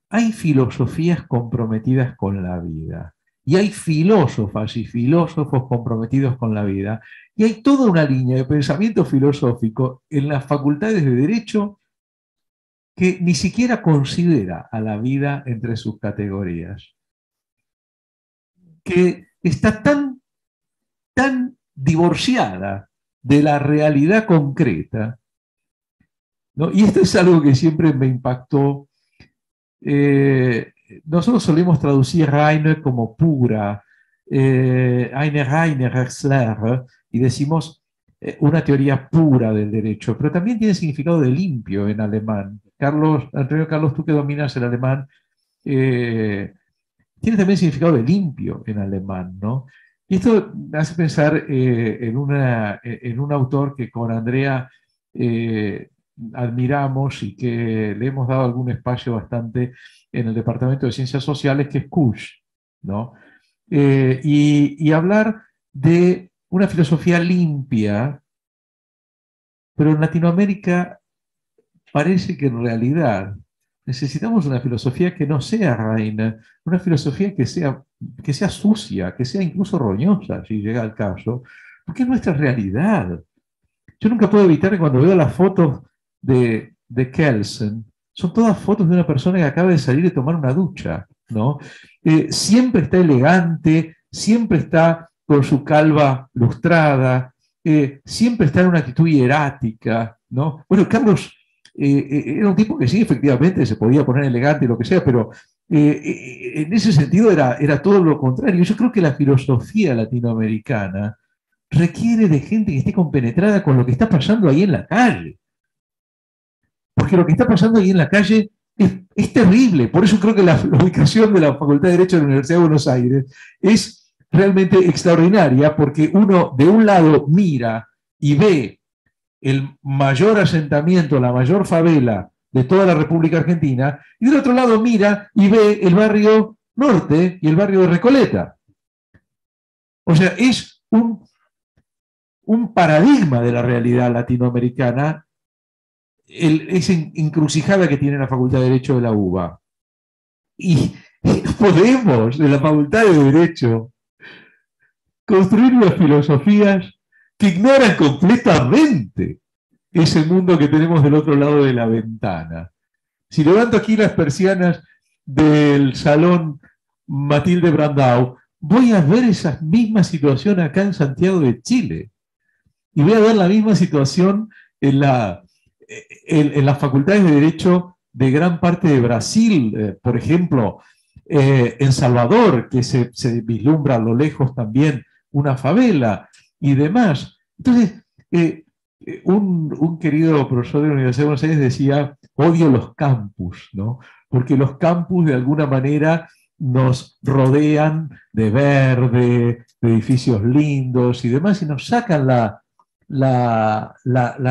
Speaker 1: hay filosofías comprometidas con la vida y hay filósofas y filósofos comprometidos con la vida y hay toda una línea de pensamiento filosófico en las facultades de Derecho que ni siquiera considera a la vida entre sus categorías, que está tan divorciada de la realidad concreta, ¿no? Y esto es algo que siempre me impactó. Nosotros solemos traducir Reine como pura, eine reine Rechtslehre, y decimos una teoría pura del derecho, pero también tiene significado de limpio en alemán. Antonio Carlos, tú que dominas el alemán, tiene también significado de limpio en alemán, ¿no? Y esto me hace pensar en un autor que con Andrea admiramos y que le hemos dado algún espacio bastante en el Departamento de Ciencias Sociales, que es Kusch, ¿no? Y hablar de una filosofía limpia, pero en Latinoamérica parece que en realidad necesitamos una filosofía que no sea reina, una filosofía que sea sucia, que sea incluso roñosa, si llega el caso, porque es nuestra realidad. Yo nunca puedo evitar que cuando veo las fotos de Kelsen, son todas fotos de una persona que acaba de salir de tomar una ducha, ¿no? Siempre está elegante, siempre está con su calva lustrada, siempre está en una actitud hierática, ¿no? Bueno, Carlos era un tipo que sí, efectivamente, se podía poner elegante y lo que sea, pero en ese sentido era todo lo contrario. Yo creo que la filosofía latinoamericana requiere de gente que esté compenetrada con lo que está pasando ahí en la calle. Porque lo que está pasando ahí en la calle es terrible. Por eso creo que la ubicación de la Facultad de Derecho de la Universidad de Buenos Aires es realmente extraordinaria, porque uno de un lado mira y ve el mayor asentamiento, la mayor favela de toda la República Argentina, y del otro lado mira y ve el barrio norte y el barrio de Recoleta. O sea, es un paradigma de la realidad latinoamericana, esa encrucijada que tiene la Facultad de Derecho de la UBA. Y no podemos, de la Facultad de Derecho, construir unas filosofías que ignoran completamente ese mundo que tenemos del otro lado de la ventana. Si levanto aquí las persianas del salón Matilde Brandau, voy a ver esa misma situación acá en Santiago de Chile. Y voy a ver la misma situación en las facultades de Derecho de gran parte de Brasil, por ejemplo, en Salvador, que se vislumbra a lo lejos también una favela y demás. Entonces, un querido profesor de la Universidad de Buenos Aires decía, odio los campus, ¿no? Porque los campus de alguna manera nos rodean de verde, de edificios lindos y demás, y nos sacan la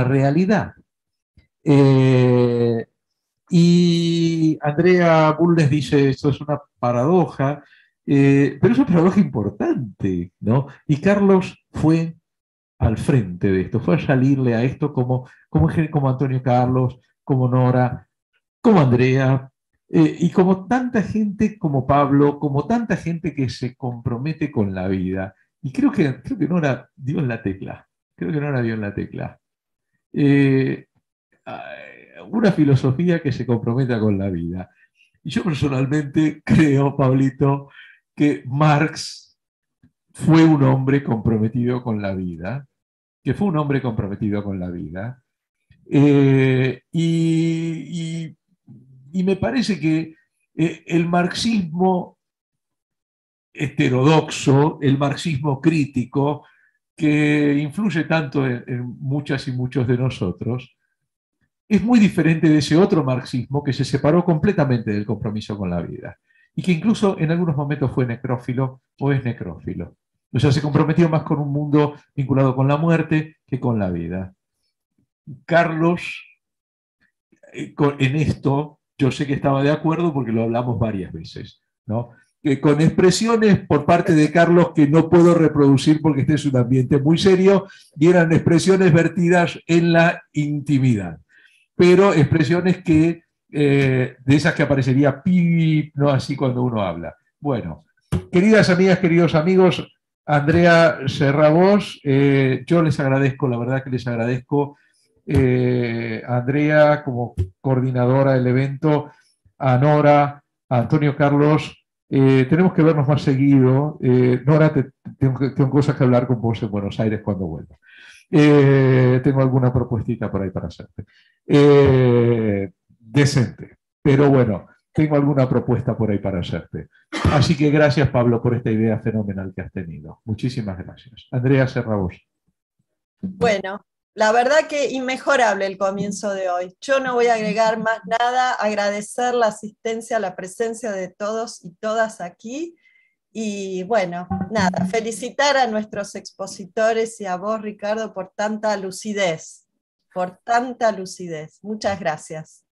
Speaker 1: realidad. Y Andrea Bulnes dice, esto es una paradoja, pero es una paradoja importante, ¿no? Y Carlos fue al frente de esto, fue a salirle a esto como Antonio Carlos, como Nora, como Andrea, y como tanta gente como Pablo, como tanta gente que se compromete con la vida. Y creo que Nora dio en la tecla, creo que Nora dio en la tecla. Eh, una filosofía que se comprometa con la vida. Y yo personalmente creo, Pablito, que Marx fue un hombre comprometido con la vida, que fue un hombre comprometido con la vida, y me parece que el marxismo heterodoxo, el marxismo crítico, que influye tanto en muchas y muchos de nosotros, es muy diferente de ese otro marxismo que se separó completamente del compromiso con la vida y que incluso en algunos momentos fue necrófilo o es necrófilo. O sea, se comprometió más con un mundo vinculado con la muerte que con la vida. Carlos, en esto, yo sé que estaba de acuerdo porque lo hablamos varias veces, ¿no? Con expresiones por parte de Carlos que no puedo reproducir porque este es un ambiente muy serio y eran expresiones vertidas en la intimidad, pero expresiones que, de esas que aparecería pip, no así cuando uno habla. Bueno, queridas amigas, queridos amigos, Andrea Serrabós, yo les agradezco, la verdad que les agradezco, a Andrea como coordinadora del evento, a Nora, a Antonio Carlos. Tenemos que vernos más seguido. Nora, tengo cosas que hablar con vos en Buenos Aires cuando vuelva. Tengo alguna propuestita por ahí para hacerte. Decente, pero bueno, tengo alguna propuesta por ahí para hacerte. Así que gracias, Pablo, por esta idea fenomenal que has tenido. Muchísimas gracias. Andrea Serrabós.
Speaker 2: Bueno, la verdad que inmejorable el comienzo de hoy. Yo no voy a agregar más nada, agradecer la asistencia, la presencia de todos y todas aquí. Y bueno, nada, felicitar a nuestros expositores y a vos, Ricardo, por tanta lucidez, por tanta lucidez. Muchas gracias.